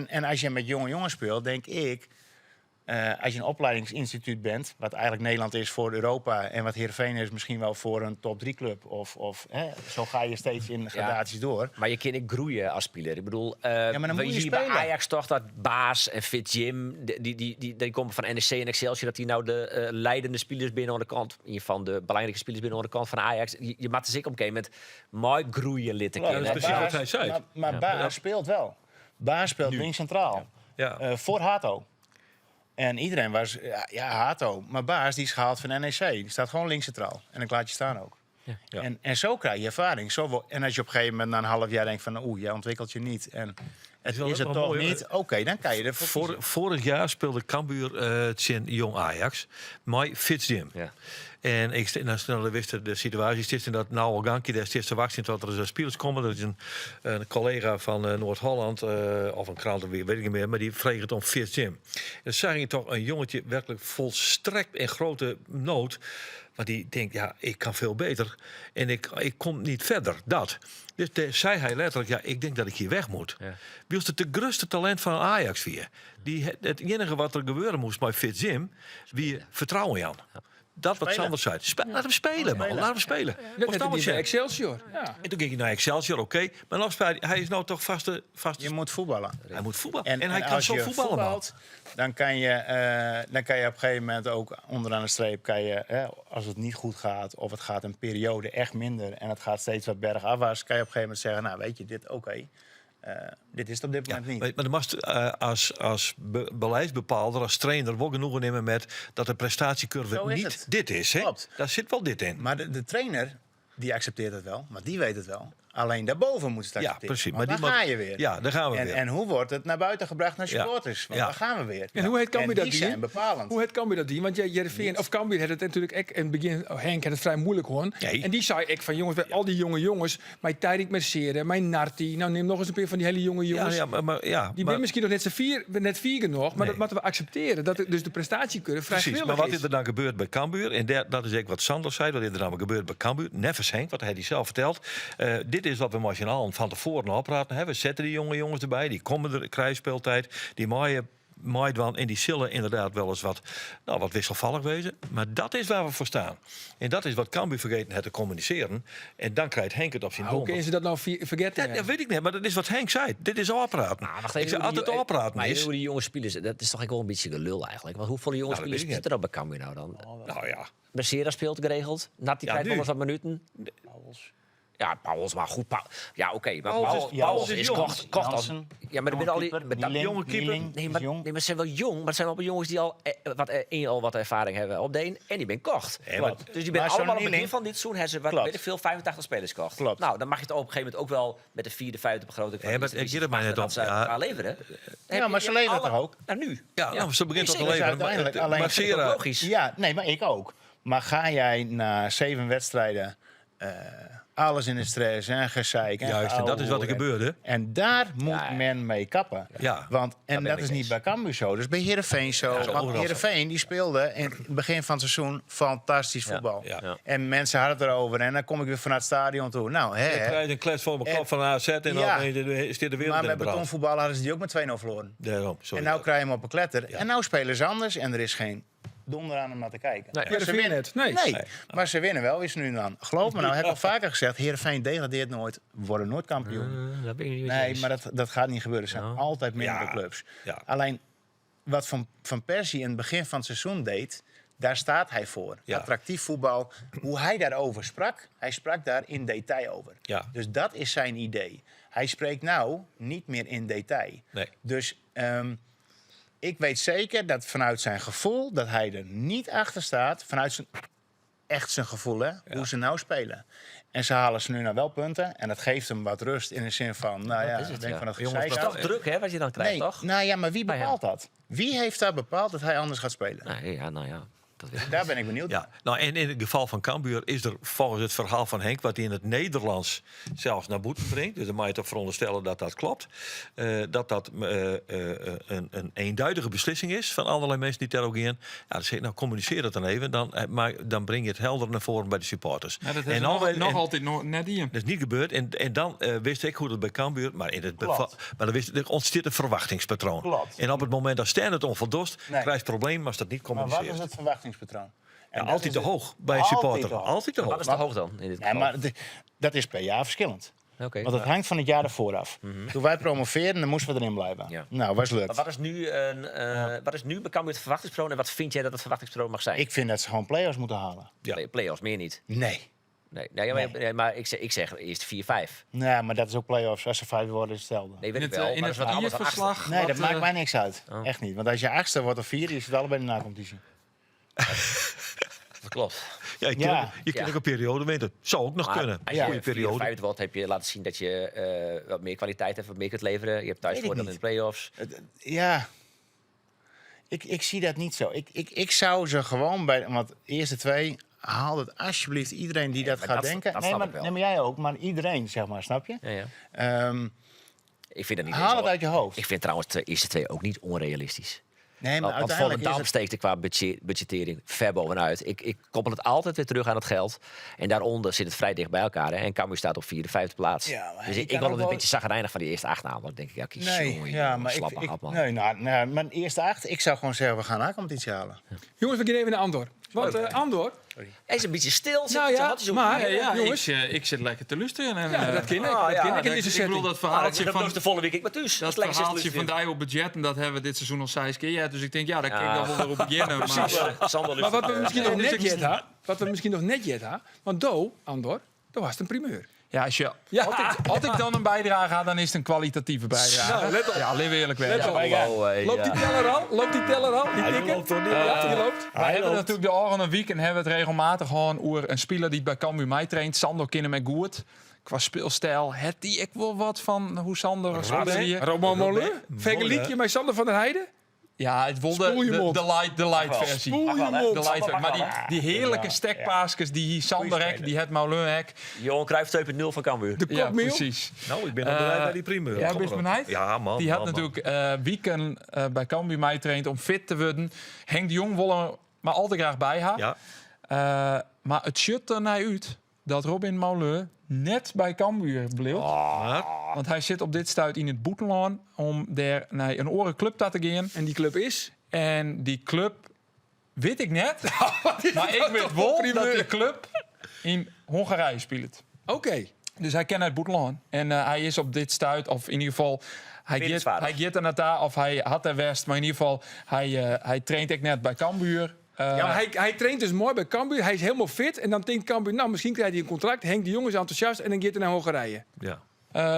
En als je met jonge jongens speelt, denk ik... als je een opleidingsinstituut bent, wat eigenlijk Nederland is voor Europa... en wat Heerenveen is misschien wel voor een top 3 club. Zo ga je steeds in gradaties door. Maar je kan ik groeien als speler. Ik bedoel, maar dan moet je hier bij spelen. Ajax toch dat Baas en Fit Jim, die komen van NEC en Excelsior, dat die nou de leidende spelers binnen aan de kant, in ieder geval de belangrijke spelers binnen aan de kant van Ajax. Je maakt er zeker op een met mooi groeien litten. dat is precies wat hij zei. Maar Baas speelt wel. Baas speelt links centraal. Ja. Voor Hato. En iedereen was, Hato. Maar Baas, die is gehaald van NEC. Die staat gewoon links centraal. En dan laat je staan ook. Ja. En zo krijg je ervaring. En als je op een gegeven moment na een half jaar denkt van... jij ontwikkelt je niet. En het wel is het wel toch mooi, niet. Oké, dan kan je ervoor kiezen. Vorig jaar speelde Cambuur tegen Jong Ajax. Maar Fitzjim. Ja. En ik snel wist de situatie steeds in dat nou al gankje daar steeds te wachten tot er een spelers komen. Dat is een collega van Noord-Holland of een krant, weet ik niet meer, maar die vreeg het om Fitzjim. Dan zag je toch een jongetje werkelijk volstrekt in grote nood. Maar die denkt, ja, ik kan veel beter. En ik kom niet verder, dat. Dus zei hij letterlijk, ik denk dat ik hier weg moet. Ja. Wie was het de grootste talent van Ajax weer? Het enige wat er gebeuren moest bij Fitzjim, wie vertrouwen Jan. Dat wat Sander zei. Laat hem spelen, man. Laat hem spelen. Net net die bij Excelsior. Ja. En toen ging hij naar Excelsior, oké. Maar dan speelt hij is nou toch vast. Je moet voetballen. Hij moet voetballen. En hij kan als zo je voetballen, man. voetbalt, dan kan je op een gegeven moment ook onderaan de streep... als het niet goed gaat of het gaat een periode echt minder... en het gaat steeds wat bergafwaarts... kan je op een gegeven moment zeggen, nou weet je, dit oké. Dit is het op dit moment niet. Maar dan moest als beleidsbepaalder, als trainer... wel genoegen nemen met dat de prestatiecurve Zo is niet het. dit is. Hè? Klopt. Daar zit wel dit in. Maar de trainer, die accepteert het wel. Maar die weet het wel. Alleen daarboven moet het Ja, accepteren. precies. Want Maar daar ga je weer. Ja, daar gaan we weer. En hoe wordt het naar buiten gebracht naar Ja. supporters? Want Ja. daar gaan we weer. En hoe heet Cambuur dat die die? zijn bepalend. Hoe het Cambuur dat die? Want Heerenveen of Cambuur had het natuurlijk ook in het begin. Henk had het vrij moeilijk hoor. Nee. En die zei ik van jongens, al die jonge jongens, mijn Tariq Merceren, mijn Narti, nou neem nog eens een keer van die hele jonge jongens. Die ben misschien nog net vier nog, maar Nee. dat moeten we accepteren. Dat dus de prestatiecurve vrij Precies, maar grillig wat is er dan gebeurd bij Cambuur? En dat is ook wat Sander zei, wat is er dan gebeurd bij Cambuur? Nevers Henk, wat hij die zelf vertelt. Dit is wat we machinaal van tevoren al praten. Hè? We zetten die jonge jongens erbij, die komen er krijgspeeltijd, die maaien en die zullen inderdaad wel eens wat wisselvallig wezen. Maar dat is waar we voor staan. En dat is wat Cambuur vergeten had te communiceren. En dan krijgt Henk het op zijn Hoe donder. kunnen ze dat nou vergeten? Dat weet ik niet, maar dat is wat Henk zei. Dit is afpraten. Nou, wacht Ik even, zeg hoe altijd die- afpraten Maar is. hoe die jonge spelers, dat is toch ook wel een beetje gelul eigenlijk. Want hoeveel jonge Nou, dat spelers weet ik zitten er op bij Cambuur nou dan? Nou ja. Mercera speelt geregeld. Natti krijgt nu. nog eens wat minuten. Ja, Pauwels, maar goed. Ja, oké. Maar Pauwels is is jong. kocht als... Ja, maar met al die... Met dat jonge keeper. Nee, maar ze zijn wel jong. Maar het zijn wel jongens die al wat ervaring hebben op de een. En die ben kocht. Dus die ben Maar allemaal zo'n op het begin Nieling- van dit seizoen hebben ze weet ik veel 85 spelers kocht. Klopt. Nou, dan mag je het op een gegeven moment ook wel met de 4e, 5e begroting van maar ik zit er maar net op. ze gaan leveren. Ja, maar ze leveren toch ook? Nou, nu. Ja, nou, ze begint toch te zeker, leveren. uiteindelijk. Maar, Alleen- maar Sera, Logisch. Ja, nee, maar ik ook. Maar ga jij na 7 wedstrijden alles in de stress en gezeik en juist, en dat is wat er geouwe gebeurde. en daar moet men mee kappen. Ja. Want, en ben dat ik is eens. niet bij Cambuur zo. Dus bij Heerenveen zo. Ja, zo want overal Heerenveen die speelde in het begin van het seizoen fantastisch voetbal. Ja. Ja. En mensen hadden het erover. En dan kom ik weer vanuit het stadion toe. Nou, Je krijgt een klets voor mijn kop van AZ en dan Ja. is dit de wereld maar in met brand. betonvoetballen hadden ze die ook met 2-0 verloren. Daarom, sorry. En nou krijg je hem op een kletter. En nou spelen ze anders. En er is geen donder aan om naar te kijken. Nee. Maar ze winnen het. Nee. maar ze winnen wel. Is nu dan. Geloof me nou, heb ik al vaker gezegd. Heerenveen degradeert nooit. Worden nooit kampioen. Dat ben ik niet Nee, maar dat gaat niet gebeuren. Er zijn Nou. altijd mindere Ja. clubs. Ja. Alleen wat Van Persie in het begin van het seizoen deed, daar staat hij voor. Ja. Attractief voetbal. Hoe hij daarover sprak, hij sprak daar in detail over. Ja. Dus dat is zijn idee. Hij spreekt nou niet meer in detail. Nee. Dus ik weet zeker dat vanuit zijn gevoel, dat hij er niet achter staat, vanuit zijn gevoel, hè, hoe ze nou spelen. En ze halen ze nu nou wel punten. En dat geeft hem wat rust in de zin van, nou ja, is het, denk ja. van dat Jongens, gezeik het is af. toch druk, hè, wat je dan krijgt, Nee, toch? nou ja, maar wie Nou ja. bepaalt dat? Wie heeft daar bepaald dat hij anders gaat spelen? Nee, ja, nou ja. Dat weet ik Daar ben ik benieuwd naar. Ja, nou, en in het geval van Cambuur is er volgens het verhaal van Henk, wat hij in het Nederlands zelfs naar boeten brengt, dus dan mag je toch veronderstellen dat dat klopt, dat een eenduidige beslissing is van allerlei mensen die daarop gaan. Ja, dan zeg ik, nou communiceer dat dan even, dan breng je het helder naar voren bij de supporters. Ja, dat en is dan nog altijd net die. dat is niet gebeurd. En dan wist ik hoe dat bij Cambuur, maar in het maar er ontstaat een verwachtingspatroon. Klopt. En op het moment dat Stern het onvoldost, Nee. krijg je het probleem als dat niet Maar wat communiceert. is het verwachtingspatroon? En Ja, dat altijd is te het- hoog bij een Altijd supporter. te hoog. Altijd te Wat hoog. is te hoog dan in dit Nee, geval? maar dat is per jaar verschillend. Oké. Want het hangt van het jaar ervoor af. Toen wij promoveerden, dan moesten we erin blijven. Ja. Nou, was Maar lukt. wat is nu bekend met het verwachtingspatroon en wat vind jij dat het verwachtingspatroon mag zijn? Ik vind dat ze gewoon play-offs moeten halen. Play-offs, meer niet. Nee. Nee, maar ik zeg eerst 4-5. Nee, maar dat is ook play-offs. Als ze 5 worden, is hetzelfde. Nee, weet In ik het, wel. in maar het dat is wat anders dan achtste. verslag. Nee, dat maakt mij niks uit. Oh. Echt niet. Want als je 8e wordt of 4e, is het allebei in de na-competitie. Dat klopt. Ja, je kunt Ja. ook een periode weten. Zou ook nog Maar kunnen. als Een je goede periode. 4-5 wordt, heb je laten zien dat je wat meer kwaliteit hebt, wat meer kunt leveren. Je hebt thuisvoordeel in niet. de play-offs. Ja. Ik zie dat niet zo. Ik zou ze gewoon bij... Want de eerste 2... Haal het alsjeblieft iedereen die dat maar gaat dat- denken. dat Nee, snap maar, ik wel. nee, maar jij ook. Maar iedereen, zeg maar. Snap je? Ja, ja. Ik Ik vind dat niet haal eens het al- uit je hoofd. Ik vind trouwens de eerste 2 ook niet onrealistisch. Nee, maar Want uiteindelijk is Volendam het... steekt er qua budgettering ver bovenuit. Ik koppel het altijd weer terug aan het geld. En daaronder zit het vrij dicht bij elkaar. Hè. En Cambuur staat op 4e, 5e plaats. Ja, maar dus je ik kan word ook een wel- beetje zagrijnig van die eerste 8 aan. Dan denk ik, ja, kies Nee, ja, maar man. nee, nou, mijn eerste 8, ik zou gewoon zeggen, we gaan A-competitie halen. Jongens, we gaan even naar Andor. Want Andor... Hij is een beetje stil. Nou ja, maar jongens... Ik zit lekker te luisteren. En, Ja, dat ken ik. Ah, Dat ja, ken ik in ik deze bedoel setting. dat verhaaltje dat van... was de volgende week ik maar thuis. Dat lekker verhaaltje van die op budget, en dat hebben we dit seizoen al 6 keer. Ja, dus ik denk, ja, daar kan ik dan wel weer op beginnen. Maar, Maar wat we misschien nog dus net jet ha, wat we misschien nog net jet ha, want Andor, dat was het een primeur. ja, als Ja. als ik dan een bijdrage had, dan is het een kwalitatieve bijdrage. Nou, let op. Ja, laten we eerlijk Let wezen. op. Loopt die teller al? Loopt die teller al? Die tikken? loopt toch niet? Ja, die loopt. Wij hebben natuurlijk de oranje week en hebben het regelmatig gewoon over een speler die bij Cambuur mij traint. Sander kennen mij goed. Qua speelstijl het die ik wel wat van hoe Sander speelt hier. Roman Molen. Vergelijk je met Sander van der Heijden? Ja, het wil Spoel je mond. de light versie. Spoel je De mond. light versie. Maar die heerlijke stekpaasjes die Sander hek, die het Molen hek. Johan Cruijff 2.0 van Cambuur. De Ja, kopmeel. precies. Nou, ik ben al blij bij die primeur. Ja, Kom best erop. benijd? Ja, man. Die had man, man. natuurlijk weekend bij Cambuur mij traint om fit te worden. Henk de Jong wil er maar al te graag bij haar. Ja. Maar het shut er naar uit dat Robin Molen net bij Cambuur bleef. Maar, Want hij zit op dit stuit in het Boetenland om daar naar een oren club te gaan. En die club is? En die club weet ik net. Maar ik weet wel dat die club in Hongarije speelt. Oké. Dus hij kent het Boetenland. En hij is op dit stuit, of in ieder geval... Hij gaat er naar daar, of hij had er West. Maar in ieder geval, hij traint ik net bij Cambuur. Maar hij traint dus mooi bij Cambuur. Hij is helemaal fit. En dan denkt Cambuur, nou, misschien krijgt hij een contract. Henk de Jong is enthousiast en dan gaat hij naar Hongarije. Ja.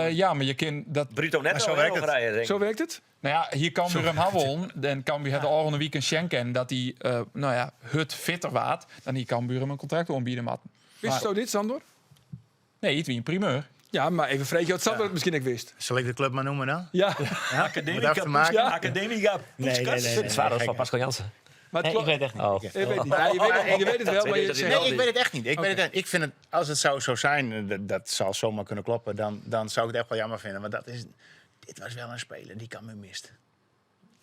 Ja, maar je kan dat... Bruto net zo werkt het. Zo werkt het? Nou ja, hier Cambuur hem hebben. Dan Cambuur het al een weekend schenken. Dat hij, het fitter waard. Dan hier Cambuur hem een contract aanbieden. Wist je zo dit, Sandor? Nee, het was een primeur. Ja, maar even vreetje wat Sandor het misschien ik wist. Zal ik de club maar noemen dan? Ja. Academica. Nee. Het is waar, dat is van Pascal Jansen. Maar het Nee, ik weet het echt niet. Oh. Je weet niet. Ja, je weet het wel, maar je zegt... Nee, ik weet het echt niet. Ik vind het, als het zou zo zijn, dat zal zomaar kunnen kloppen, dan zou ik het echt wel jammer vinden. Maar dit was wel een speler die kan me mist.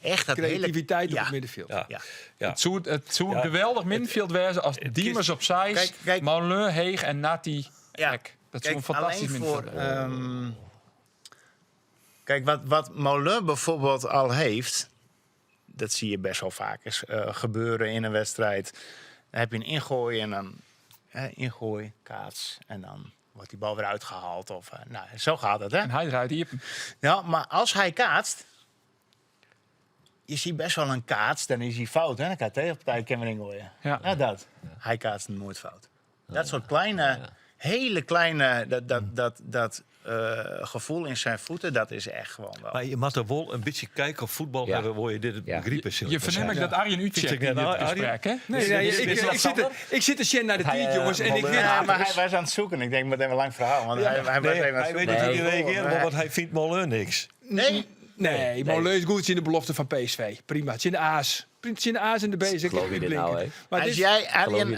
Echt dat Creativiteit hele... op het middenveld. Ja. Het zou een geweldig middenveld wezen als Diemers opzij, Kijk. Moulin, Heeg en Nati. Ja. Dat is een fantastisch middenveld. Kijk, wat Moulin bijvoorbeeld al heeft, dat zie je best wel vaak eens gebeuren in een wedstrijd. Dan heb je een ingooi en dan ingooi, kaats en dan wordt die bal weer uitgehaald. Of, zo gaat het, hè? En hij draait hier. Ja, maar als hij kaatst, je ziet best wel een kaats, dan is hij fout. Hè? Dan kan tegenpartij kan weer ingooien. Ja. Dat. Hij kaatst nooit fout. Dat soort kleine, hele kleine, dat gevoel in zijn voeten, dat is echt gewoon wel. Maar je moet er wel een beetje kijken of voetbal hebben, waar je dit begrepen zult. Je verneemt ik dat Arjen Utrecht in dit gesprek, hè? Nee, ik zit te Sjen naar de tiet, jongens. En ik weet maar hij was aan het zoeken. Ik denk meteen een lang verhaal. Want hij was even aan het Hij zoeken. weet het niet reageren, want hij vindt Moulin niks. Nee, Moulin is goed. Het is in de belofte van PSV. Prima. Het is in de A's. Het is in de A's en de B's. Geloof je dit nou, hè? Maar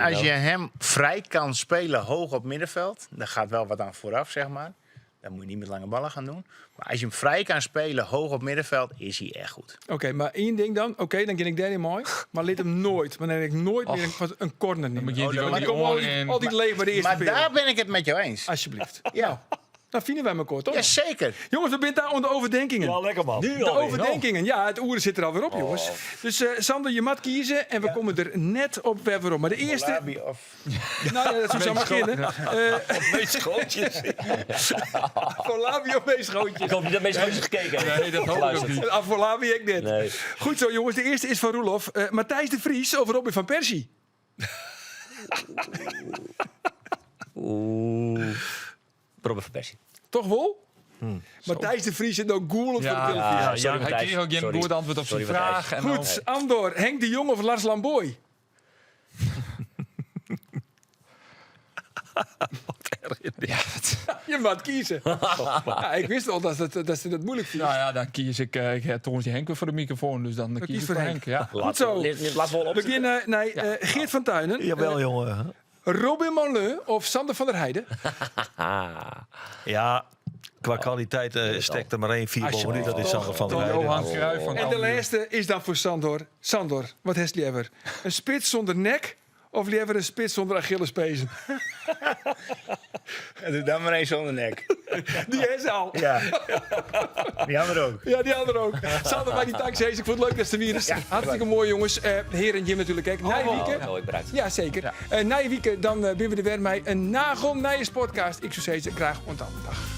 Als je hem vrij kan spelen hoog op middenveld, dan gaat wel wat aan vooraf, zeg maar. Dan moet je niet met lange ballen gaan doen. Maar als je hem vrij kan spelen hoog op middenveld, is hij echt goed. Oké, maar één ding dan. Dan ken ik Danny mooi. Maar liet hem nooit. Maar dan denk ik nooit meer een corner nemen. Maar kom altijd leeg bij de eerste Maar daar ben ik het met jou eens. Alsjeblieft. Ja. Nou, vinden wij elkaar, toch? Jazeker. Jongens, we zijn daar onder overdenkingen. Ja, lekker man. De overdenkingen. Ja, het oeren zit er alweer op, jongens. Dus Sander, je mag kiezen. En we komen er net op weer om. Maar de eerste... Malabi of... Nou ja, dat zou maar beginnen. Meest schootjes. Voor Labi of meeschootjes? Ik hoop niet dat mensen hebben gekeken hebben. Nee, dat hoop ik ook niet. Voor Labi ik net. Nee. Goed zo, jongens. De eerste is van Roelof. Matthijs de Vries over Robin van Persie. Robin van Persie. Toch wel? Matthijs de Vries zit ook goelend voor de televisie. sorry, hij kreeg ook geen goed antwoord op zijn vraag. En Goed, Andor. Henk de Jong of Lars Lamboy? Je moet kiezen. Ja, ik wist al dat ze dat moeilijk vinden. Nou ja, dan kies ik... ik heb trouwens die Henk weer voor de microfoon, dus dan kies ik voor Henk. Ja. Goed zo. Laat wel op. We beginnen Geert van Tuinen. Jawel, jongen. Robin Moulin of Sander van der Heijden? Ja, qua kwaliteit stekt er maar 1 4 bovenin. Dat is Sander van der Heijden. Johan Cruijff van En de laatste is dan voor Sandor. Sandor, wat heeft hij liever? Een spits zonder nek of liever een spits zonder Achillespezen? Doe dan maar eens zonder nek. Die is al. Ja. Die andere ook. Ja, die andere ook. Sander, bij die taxi. Ik vond het leuk dat ze weer is. Hartstikke mooi, jongens. Heer en Jim natuurlijk. Kijk, Mooi bereikt. ja, zeker. Na je weekend dan ben we er weer met een nagel naar je podcast. Ik zou zeggen, graag ontdaan. Dag.